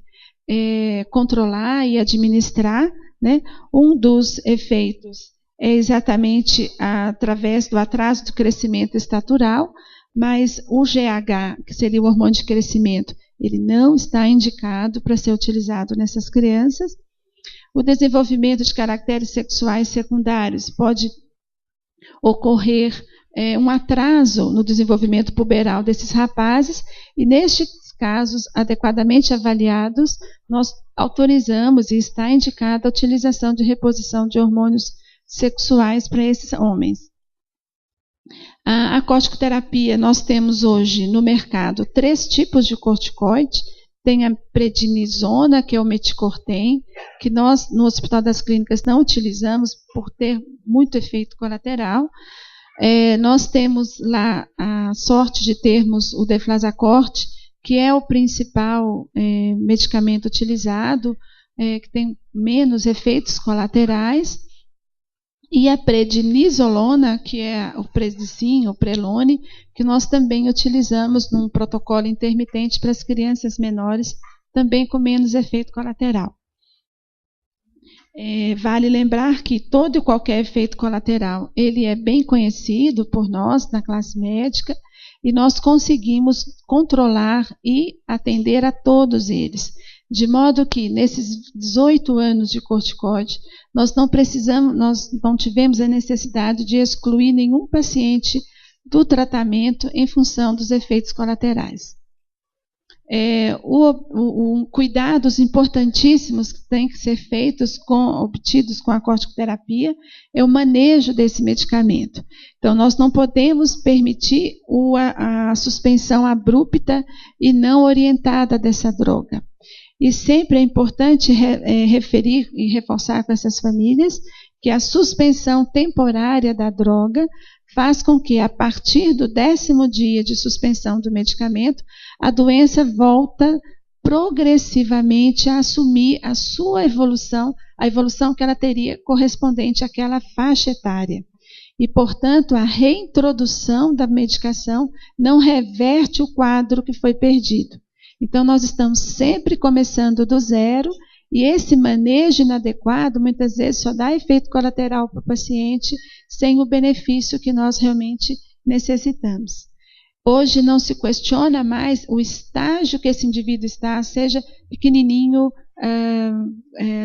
controlar e administrar, né? Um dos efeitos é exatamente através do atraso do crescimento estatural, mas o GH, que seria o hormônio de crescimento, ele não está indicado para ser utilizado nessas crianças. O desenvolvimento de caracteres sexuais secundários pode ocorrer um atraso no desenvolvimento puberal desses rapazes, e nestes casos adequadamente avaliados, nós autorizamos e está indicada a utilização de reposição de hormônios sexuais para esses homens. A corticoterapia, nós temos hoje no mercado 3 tipos de corticoide. Tem a prednisona, que é o meticortem, que nós no Hospital das Clínicas não utilizamos por ter muito efeito colateral. Nós temos lá a sorte de termos o deflazacort, que é o principal medicamento utilizado, que tem menos efeitos colaterais, e a prednisolona, que é o Predicin, o Prelone, que nós também utilizamos num protocolo intermitente para as crianças menores, também com menos efeito colateral. Vale lembrar que todo e qualquer efeito colateral, ele é bem conhecido por nós na classe médica, e nós conseguimos controlar e atender a todos eles. De modo que, nesses 18 anos de corticoide, nós não tivemos a necessidade de excluir nenhum paciente do tratamento em função dos efeitos colaterais. Cuidados importantíssimos que têm que ser obtidos com a corticoterapia é o manejo desse medicamento. Então, nós não podemos permitir a suspensão abrupta e não orientada dessa droga. E sempre é importante referir e reforçar com essas famílias que a suspensão temporária da droga faz com que, a partir do 10º dia de suspensão do medicamento, a doença volta progressivamente a assumir a sua evolução, a evolução que ela teria correspondente àquela faixa etária. E, portanto, a reintrodução da medicação não reverte o quadro que foi perdido. Então, nós estamos sempre começando do zero, e esse manejo inadequado, muitas vezes, só dá efeito colateral para o paciente, sem o benefício que nós realmente necessitamos. Hoje não se questiona mais o estágio que esse indivíduo está, seja pequenininho,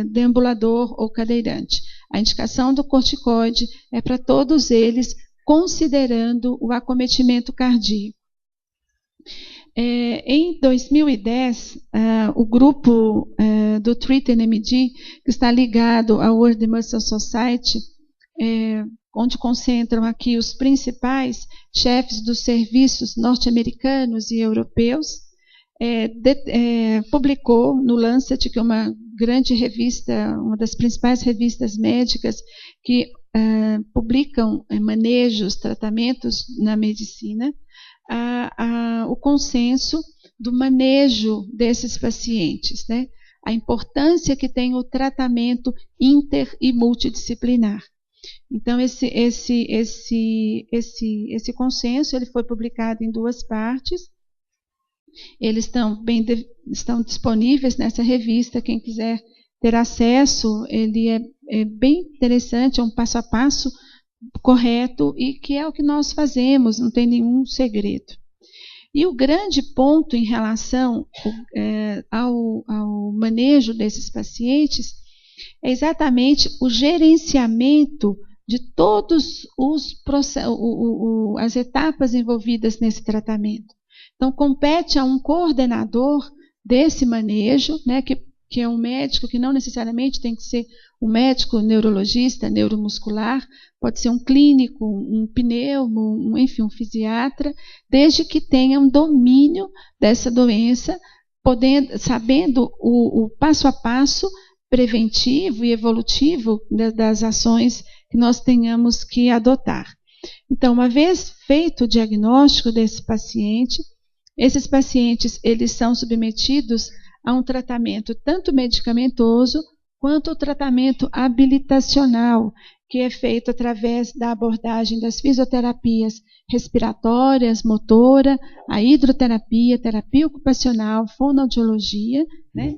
deambulador ou cadeirante. A indicação do corticoide é para todos eles, considerando o acometimento cardíaco. Em 2010, o grupo do Treat-NMD, que está ligado ao World Muscle Society, onde concentram aqui os principais chefes dos serviços norte-americanos e europeus, publicou no Lancet, que é uma grande revista, uma das principais revistas médicas que publicam manejos, tratamentos na medicina, o consenso do manejo desses pacientes, né? A importância que tem o tratamento inter e multidisciplinar. Então, esse consenso ele foi publicado em 2 partes. Eles estão disponíveis nessa revista, quem quiser ter acesso, ele é bem interessante, é um passo a passo correto e que é o que nós fazemos, não tem nenhum segredo. E o grande ponto em relação ao manejo desses pacientes é exatamente o gerenciamento de todos as etapas envolvidas nesse tratamento. Então, compete a um coordenador desse manejo, né, que é um médico que não necessariamente tem que ser um médico neurologista, neuromuscular, pode ser um clínico, um pneumo, enfim, um fisiatra, desde que tenha um domínio dessa doença, sabendo o passo a passo preventivo e evolutivo das ações que nós tenhamos que adotar. Então, uma vez feito o diagnóstico desse paciente, esses pacientes eles são submetidos a um tratamento tanto medicamentoso quanto o tratamento habilitacional, que é feito através da abordagem das fisioterapias respiratórias, motora, a hidroterapia, terapia ocupacional, fonoaudiologia, né?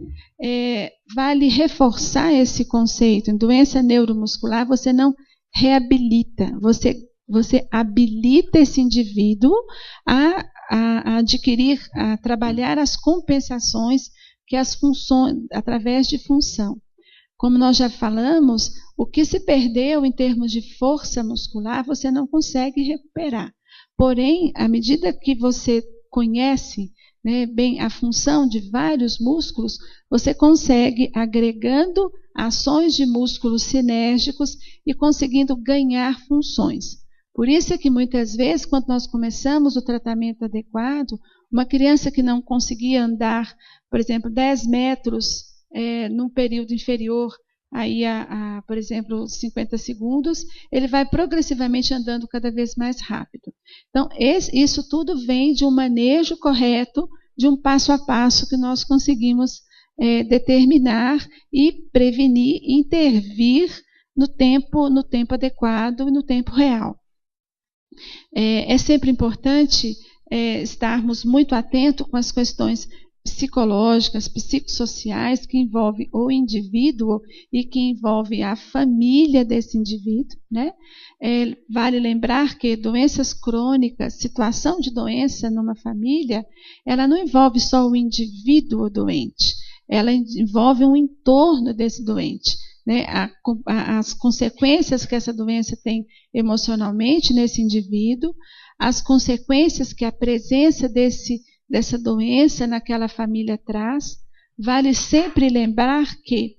Vale reforçar esse conceito. Em doença neuromuscular, você não reabilita, você habilita esse indivíduo a adquirir, a trabalhar as compensações que as funções, através de função. Como nós já falamos, o que se perdeu em termos de força muscular, você não consegue recuperar. Porém, à medida que você conhece, né, bem a função de vários músculos, você consegue, agregando ações de músculos sinérgicos e conseguindo ganhar funções. Por isso é que muitas vezes, quando nós começamos o tratamento adequado, uma criança que não conseguia andar, por exemplo, 10 metros num período inferior aí por exemplo, 50 segundos, ele vai progressivamente andando cada vez mais rápido. Então, isso tudo vem de um manejo correto, de um passo a passo que nós conseguimos determinar e prevenir, intervir no tempo adequado e no tempo real. É sempre importante estarmos muito atentos com as questões psicológicas, psicossociais, que envolvem o indivíduo e que envolvem a família desse indivíduo, né? Vale lembrar que doenças crônicas, situação de doença numa família, ela não envolve só o indivíduo doente, ela envolve um entorno desse doente, né? As consequências que essa doença tem emocionalmente nesse indivíduo, as consequências que a presença dessa doença naquela família traz. Vale sempre lembrar que,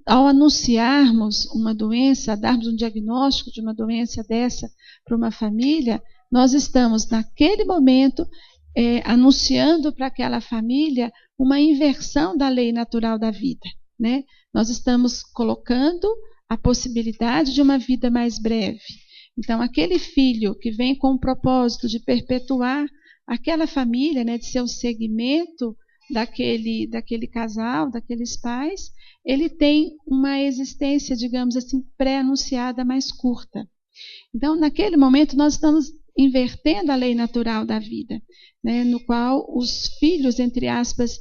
ao anunciarmos uma doença, darmos um diagnóstico de uma doença dessa para uma família, nós estamos, naquele momento, anunciando para aquela família uma inversão da lei natural da vida, né? Nós estamos colocando a possibilidade de uma vida mais breve. Então, aquele filho que vem com o propósito de perpetuar aquela família, né, de ser o segmento daquele casal, daqueles pais, ele tem uma existência, digamos assim, pré-anunciada mais curta. Então, naquele momento, nós estamos invertendo a lei natural da vida, né, no qual os filhos, entre aspas,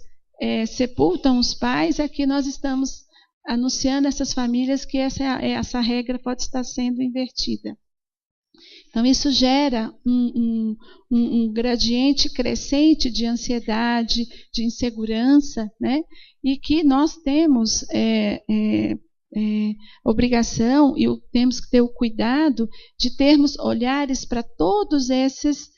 sepultam os pais. Aqui nós estamos anunciando a essas famílias que essa regra pode estar sendo invertida. Então, isso gera um gradiente crescente de ansiedade, de insegurança, né? E que nós temos obrigação e temos que ter o cuidado de termos olhares para todos estes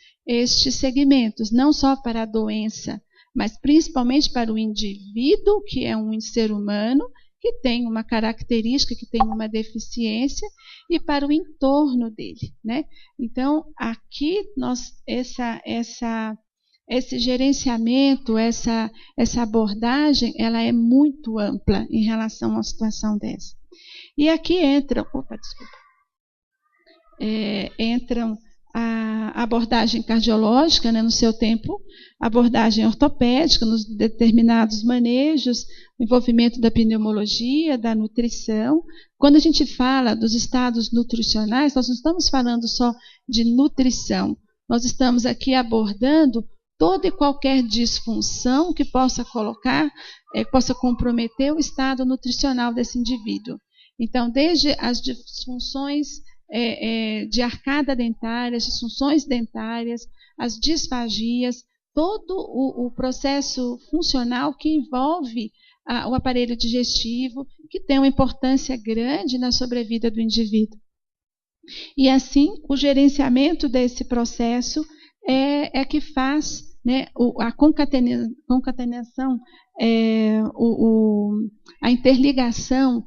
segmentos, não só para a doença, mas principalmente para o indivíduo, que é um ser humano, que tem uma característica, que tem uma deficiência, e para o entorno dele, né? Então, aqui esse gerenciamento, essa abordagem, ela é muito ampla em relação a uma situação dessa. E aqui entram a abordagem cardiológica, né, no seu tempo, a abordagem ortopédica, nos determinados manejos, o envolvimento da pneumologia, da nutrição. Quando a gente fala dos estados nutricionais, nós não estamos falando só de nutrição, nós estamos aqui abordando toda e qualquer disfunção que possa possa comprometer o estado nutricional desse indivíduo. Então, desde as disfunções de arcada dentária, as disfunções dentárias, as disfagias, todo o processo funcional que envolve o aparelho digestivo, que tem uma importância grande na sobrevida do indivíduo. E assim, o gerenciamento desse processo é que faz, né, a concatenação, a interligação,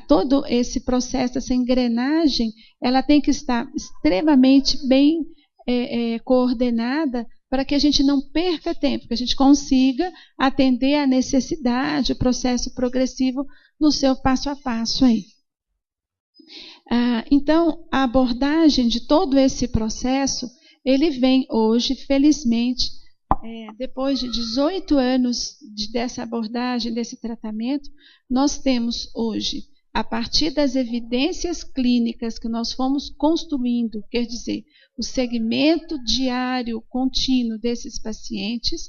todo esse processo, essa engrenagem, ela tem que estar extremamente bem coordenada para que a gente não perca tempo, que a gente consiga atender à necessidade, o processo progressivo no seu passo a passo aí. Então, a abordagem de todo esse processo, ele vem hoje, felizmente, depois de 18 anos dessa abordagem, desse tratamento, nós temos hoje, a partir das evidências clínicas que nós fomos construindo, quer dizer, o segmento diário contínuo desses pacientes,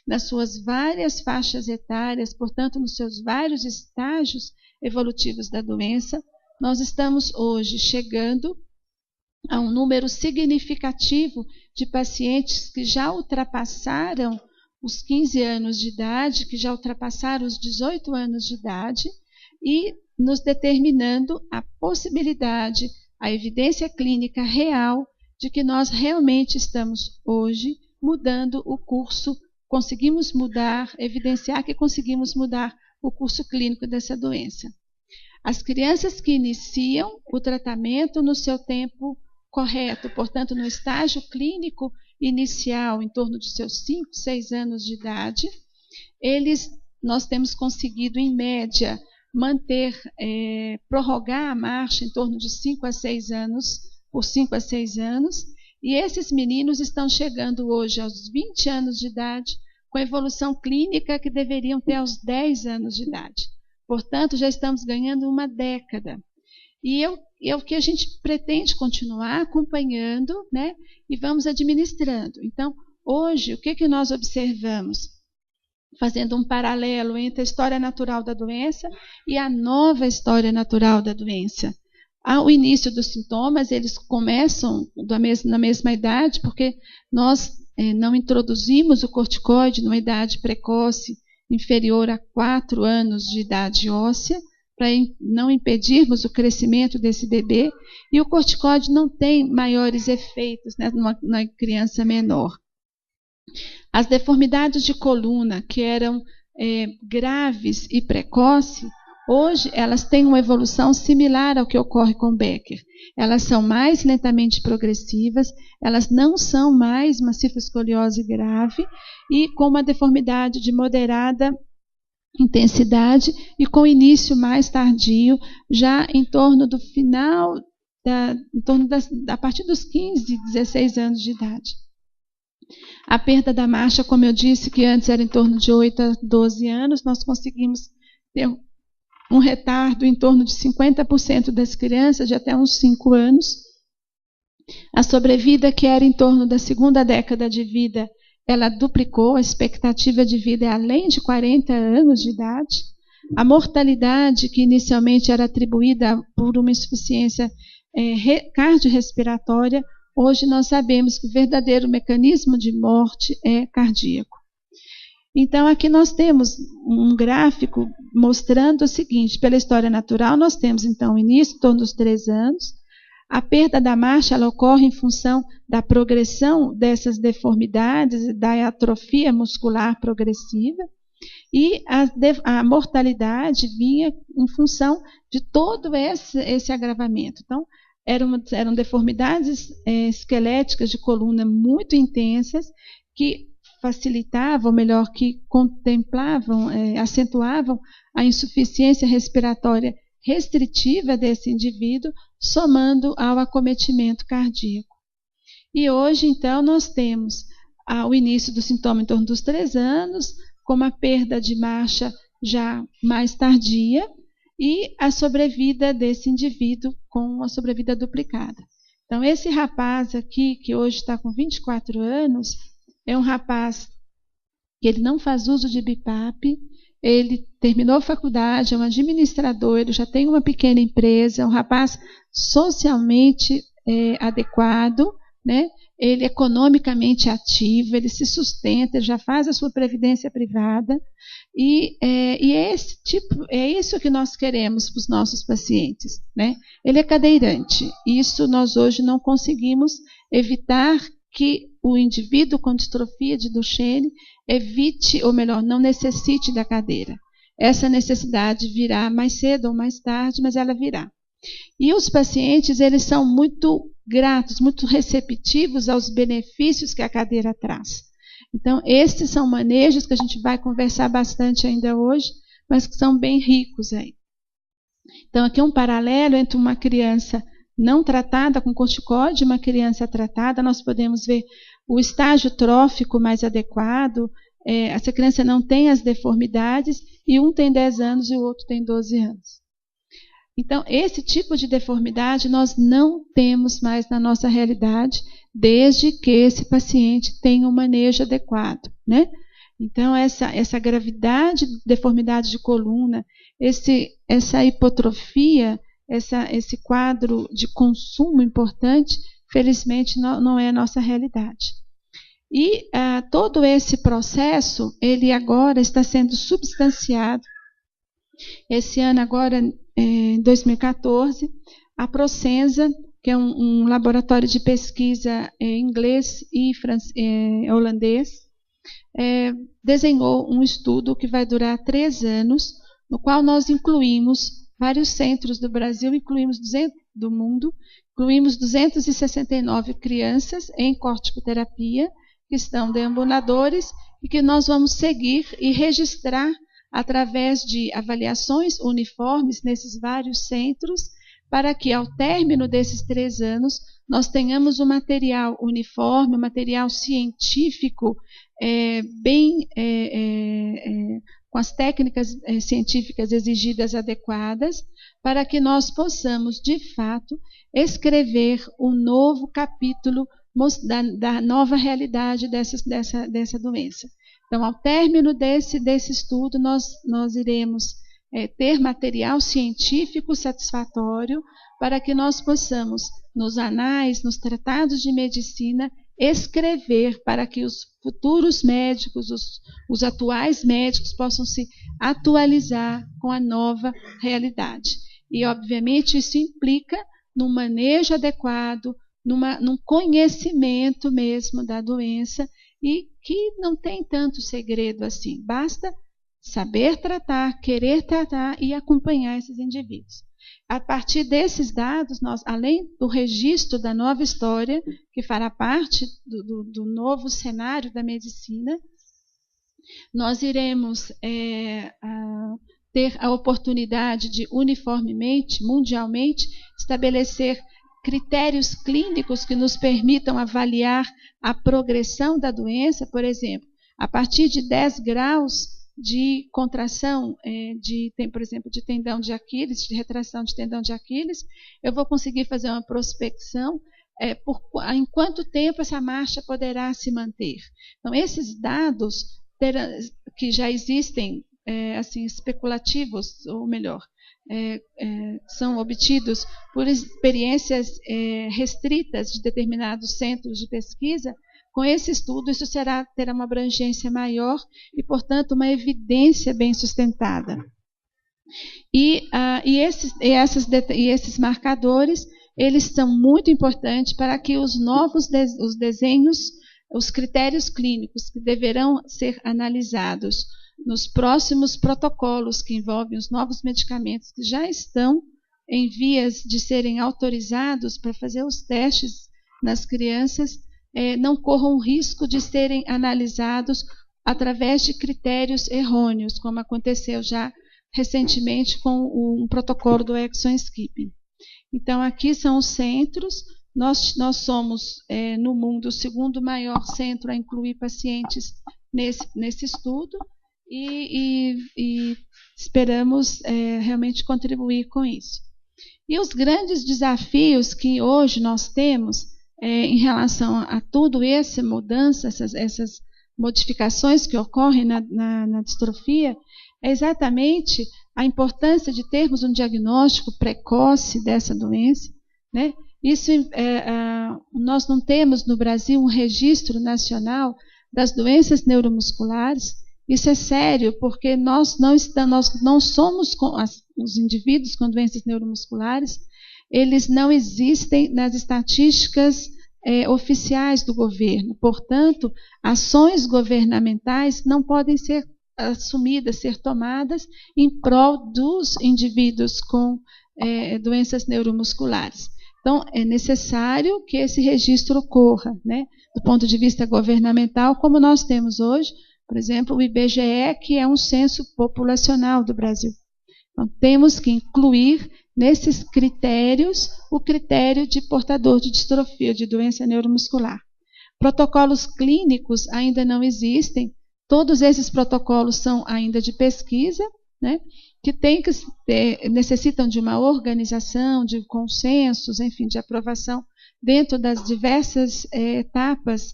nas suas várias faixas etárias, portanto, nos seus vários estágios evolutivos da doença, nós estamos hoje chegando a um número significativo de pacientes que já ultrapassaram os 15 anos de idade, que já ultrapassaram os 18 anos de idade, e nos determinando a possibilidade, a evidência clínica real de que nós realmente estamos hoje mudando o curso, conseguimos mudar, evidenciar que conseguimos mudar o curso clínico dessa doença. As crianças que iniciam o tratamento no seu tempo correto, portanto, no estágio clínico inicial, em torno de seus 5, 6 anos de idade, nós temos conseguido, em média, prorrogar a marcha em torno de 5 a 6 anos, por 5 a 6 anos, e esses meninos estão chegando hoje aos 20 anos de idade, com a evolução clínica que deveriam ter aos 10 anos de idade. Portanto, já estamos ganhando uma década. E é o que a gente pretende continuar acompanhando, né? E vamos administrando. Então, hoje, o que nós observamos? Fazendo um paralelo entre a história natural da doença e a nova história natural da doença. Ao início dos sintomas, eles começam na mesma idade, porque nós não introduzimos o corticoide numa idade precoce, inferior a 4 anos de idade óssea, para não impedirmos o crescimento desse bebê, e o corticoide não tem maiores efeitos, né, na criança menor. As deformidades de coluna, que eram graves e precoces, hoje elas têm uma evolução similar ao que ocorre com Becker. Elas são mais lentamente progressivas, elas não são mais uma cifroescoliose grave e com uma deformidade de moderada intensidade e com início mais tardio, já em torno do final, a partir dos 15, 16 anos de idade. A perda da marcha, como eu disse, que antes era em torno de 8 a 12 anos, nós conseguimos ter um retardo em torno de 50% das crianças, de até uns 5 anos. A sobrevida, que era em torno da segunda década de vida, ela duplicou, a expectativa de vida é além de 40 anos de idade. A mortalidade, que inicialmente era atribuída por uma insuficiência cardiorrespiratória, hoje nós sabemos que o verdadeiro mecanismo de morte é cardíaco. Então, aqui nós temos um gráfico mostrando o seguinte: pela história natural, nós temos, então, o início em torno dos 3 anos. A perda da marcha ela ocorre em função da progressão dessas deformidades, da atrofia muscular progressiva, e a mortalidade vinha em função de todo esse agravamento. Então, eram deformidades esqueléticas de coluna muito intensas, que facilitavam, ou melhor, que contemplavam, acentuavam a insuficiência respiratória restritiva desse indivíduo, somando ao acometimento cardíaco. E hoje, então, nós temos o início do sintoma em torno dos 3 anos, com uma perda de marcha já mais tardia, e a sobrevida desse indivíduo com a sobrevida duplicada. Então, esse rapaz aqui, que hoje está com 24 anos, É um rapaz que ele não faz uso de BIPAP, ele terminou a faculdade, é um administrador, ele já tem uma pequena empresa, é um rapaz socialmente adequado, né? Ele é economicamente ativo, ele se sustenta, ele já faz a sua previdência privada, e é isso que nós queremos para os nossos pacientes, né? Ele é cadeirante, isso nós hoje não conseguimos evitar que o indivíduo com distrofia de Duchenne evite, ou melhor, não necessite da cadeira. Essa necessidade virá mais cedo ou mais tarde, mas ela virá. E os pacientes, eles são muito gratos, muito receptivos aos benefícios que a cadeira traz. Então, estes são manejos que a gente vai conversar bastante ainda hoje, mas que são bem ricos aí. Então, aqui é um paralelo entre uma criança não tratada com corticóide e uma criança tratada. Nós podemos ver o estágio trófico mais adequado, essa criança não tem as deformidades, e um tem 10 anos e o outro tem 12 anos. Então, esse tipo de deformidade nós não temos mais na nossa realidade, desde que esse paciente tenha um manejo adequado, né? Então, essa gravidade, deformidade de coluna, essa hipotrofia, esse quadro de consumo importante, felizmente não é a nossa realidade. E todo esse processo, ele agora está sendo substanciado. Esse ano agora, em 2014, a Prosensa, que é um laboratório de pesquisa inglês e holandês, desenhou um estudo que vai durar 3 anos, no qual nós incluímos vários centros do Brasil, do mundo, incluímos 269 crianças em corticoterapia, que estão deambuladores, e que nós vamos seguir e registrar através de avaliações uniformes nesses vários centros, para que, ao término desses 3 anos, nós tenhamos um material uniforme, um material científico, com as técnicas científicas exigidas adequadas, para que nós possamos, de fato, escrever um novo capítulo da nova realidade dessa doença. Então, ao término desse estudo, nós iremos ter material científico satisfatório para que nós possamos, nos anais, nos tratados de medicina, escrever para que os futuros médicos, os atuais médicos, possam se atualizar com a nova realidade. E, obviamente, isso implica num manejo adequado, num conhecimento mesmo da doença, e que não tem tanto segredo assim. Basta saber tratar, querer tratar e acompanhar esses indivíduos. A partir desses dados, nós, além do registro da nova história, que fará parte do novo cenário da medicina, nós iremos ter a oportunidade de uniformemente, mundialmente, estabelecer critérios clínicos que nos permitam avaliar a progressão da doença. Por exemplo, a partir de 10 graus de contração, por exemplo, de tendão de Aquiles, de retração de tendão de Aquiles, eu vou conseguir fazer uma prospecção em quanto tempo essa marcha poderá se manter. Então, esses dados que já existem, assim, especulativos, ou melhor, são obtidos por experiências restritas de determinados centros de pesquisa. Com esse estudo, isso terá uma abrangência maior e, portanto, uma evidência bem sustentada. E esses marcadores, eles são muito importantes para que os novos os desenhos, os critérios clínicos que deverão ser analisados nos próximos protocolos que envolvem os novos medicamentos que já estão em vias de serem autorizados para fazer os testes nas crianças, não corram o risco de serem analisados através de critérios errôneos, como aconteceu já recentemente com um protocolo do exon skipping. Então, aqui são os centros. Nós somos, no mundo, o segundo maior centro a incluir pacientes nesse estudo, e esperamos realmente contribuir com isso. E os grandes desafios que hoje nós temos em relação a tudo essa mudança, essas modificações que ocorrem na distrofia, é exatamente a importância de termos um diagnóstico precoce dessa doença, né? Isso, nós não temos no Brasil um registro nacional das doenças neuromusculares. Isso é sério, porque nós não somos os indivíduos com doenças neuromusculares, eles não existem nas estatísticas oficiais do governo. Portanto, ações governamentais não podem ser assumidas, ser tomadas em prol dos indivíduos com doenças neuromusculares. Então, é necessário que esse registro ocorra, né? Do ponto de vista governamental, como nós temos hoje, por exemplo, o IBGE, que é um censo populacional do Brasil. Então, temos que incluir nesses critérios o critério de portador de distrofia, de doença neuromuscular. Protocolos clínicos ainda não existem, todos esses protocolos são ainda de pesquisa, né? Que necessitam de uma organização, de consensos, enfim, de aprovação dentro das diversas etapas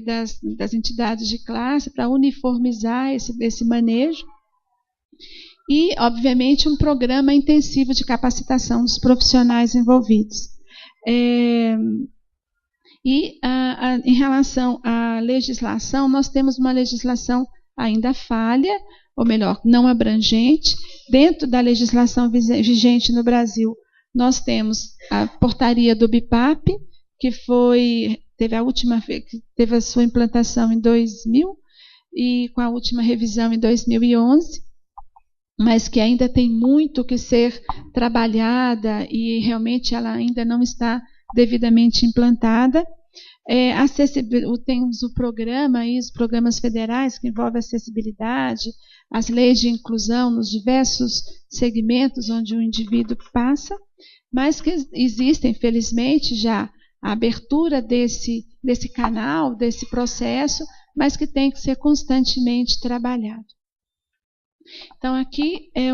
das entidades de classe para uniformizar esse manejo. E, obviamente, um programa intensivo de capacitação dos profissionais envolvidos. Em relação à legislação, nós temos uma legislação ainda falha, ou melhor, não abrangente. Dentro da legislação vigente no Brasil, nós temos a portaria do BIPAP, que teve a sua implantação em 2000 e com a última revisão em 2011, mas que ainda tem muito que ser trabalhada e realmente ela ainda não está devidamente implantada. Temos o programa e os programas federais que envolvem acessibilidade, as leis de inclusão nos diversos segmentos onde o indivíduo passa, mas que existe, infelizmente, já a abertura desse canal, desse processo, mas que tem que ser constantemente trabalhado. Então, aqui é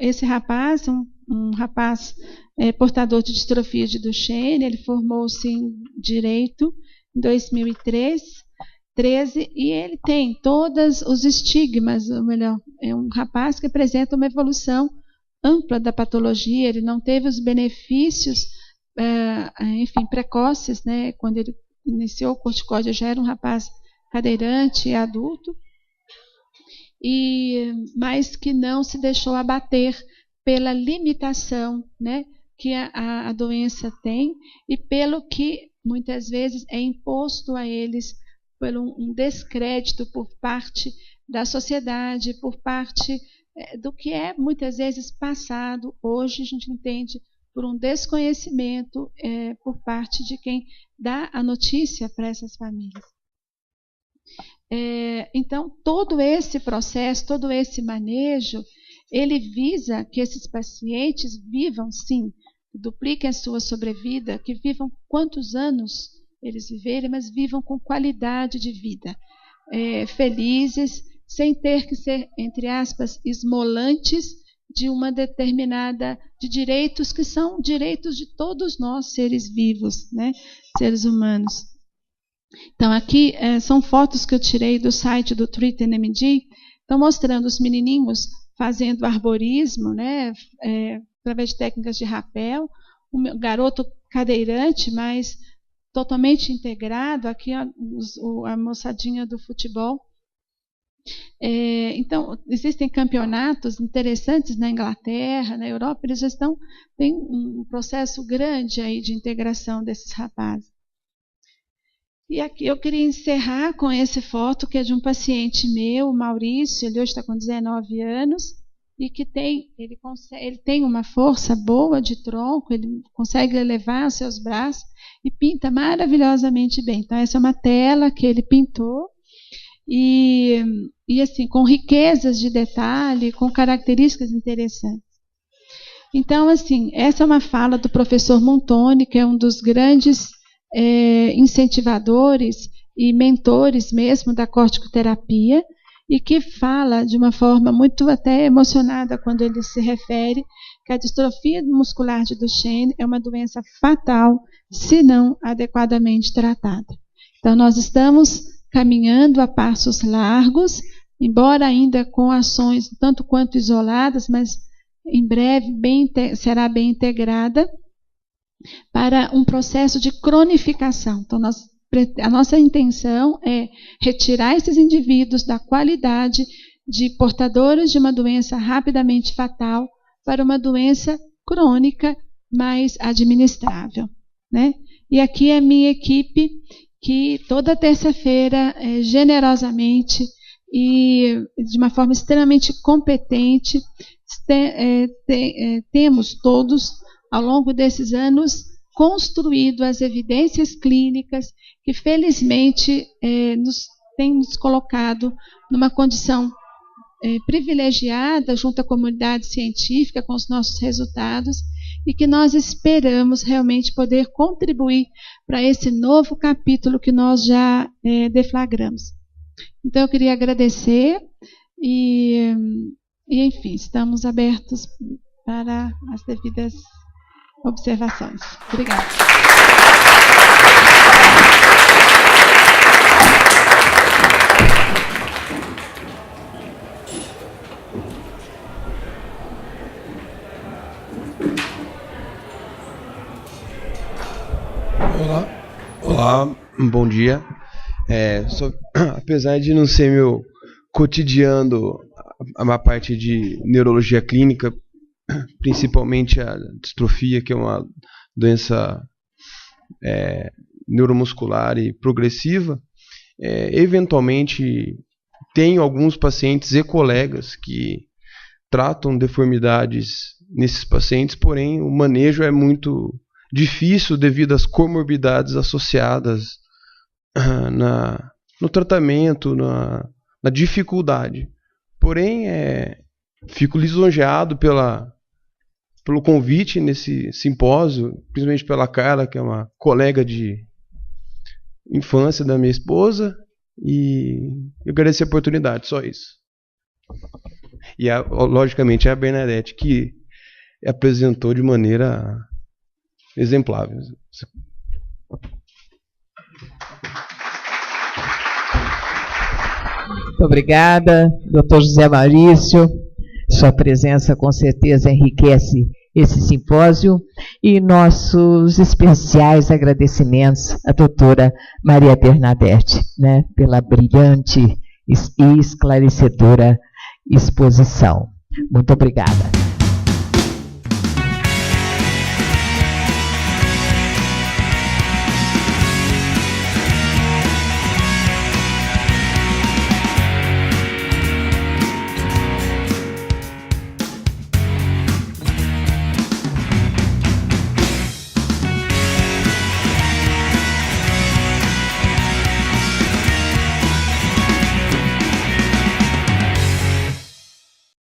esse rapaz, um rapaz portador de distrofia de Duchenne. Ele formou-se em Direito em 2013, e ele tem todos os estigmas, ou melhor, é um rapaz que apresenta uma evolução ampla da patologia. Ele não teve os benefícios, enfim, precoces, né? Quando ele iniciou o corticóide, já era um rapaz cadeirante e adulto, mas que não se deixou abater pela limitação, né, que a doença tem e pelo que muitas vezes é imposto a eles pelo um descrédito por parte da sociedade, por parte do que é muitas vezes passado. Hoje a gente entende por um desconhecimento por parte de quem dá a notícia para essas famílias. Então, todo esse processo, todo esse manejo, ele visa que esses pacientes vivam, sim, dupliquem a sua sobrevida, que vivam quantos anos eles viverem, mas vivam com qualidade de vida, felizes, sem ter que ser, entre aspas, esmolantes de uma determinada, de direitos que são direitos de todos nós, seres vivos, né, seres humanos. Então, aqui são fotos que eu tirei do site do TreatMD, estão mostrando os menininhos fazendo arborismo, né, através de técnicas de rapel, um garoto cadeirante, mas totalmente integrado, aqui a moçadinha do futebol. Então, existem campeonatos interessantes na Inglaterra, na Europa, eles já têm um processo grande aí de integração desses rapazes. E aqui eu queria encerrar com essa foto, que é de um paciente meu, o Maurício. Ele hoje está com 19 anos e que ele tem uma força boa de tronco, ele consegue elevar os seus braços e pinta maravilhosamente bem. Então, essa é uma tela que ele pintou e assim, com riquezas de detalhe, com características interessantes. Então, assim, essa é uma fala do professor Montoni, que é um dos grandes incentivadores e mentores mesmo da corticoterapia, e que fala de uma forma muito até emocionada quando ele se refere que a distrofia muscular de Duchenne é uma doença fatal se não adequadamente tratada. Então, nós estamos caminhando a passos largos, embora ainda com ações tanto quanto isoladas, mas em breve será bem integrada para um processo de cronificação. Então, a nossa intenção é retirar esses indivíduos da qualidade de portadores de uma doença rapidamente fatal para uma doença crônica mais administrável, né? E aqui é a minha equipe que toda terça-feira, generosamente e de uma forma extremamente competente, temos todos, ao longo desses anos, construído as evidências clínicas que, felizmente, tem nos colocado numa condição privilegiada junto à comunidade científica com os nossos resultados e que nós esperamos realmente poder contribuir para esse novo capítulo que nós já deflagramos. Então, eu queria agradecer e, enfim, estamos abertos para as devidas observações. Obrigada. Olá, bom dia. Apesar de não ser meu cotidiano a parte de neurologia clínica, principalmente a distrofia, que é uma doença neuromuscular e progressiva, eventualmente tenho alguns pacientes e colegas que tratam deformidades nesses pacientes, porém o manejo é muito difícil devido às comorbidades associadas no tratamento, na dificuldade. Porém, fico lisonjeado pelo convite nesse simpósio, principalmente pela Carla, que é uma colega de infância da minha esposa, e eu agradeço a oportunidade, só isso. E, logicamente, a Bernadette, que apresentou de maneira exemplar. Muito obrigada, Dr. José Maurício. Sua presença com certeza enriquece esse simpósio e nossos especiais agradecimentos à doutora Maria Bernadette, né, pela brilhante e esclarecedora exposição. Muito obrigada.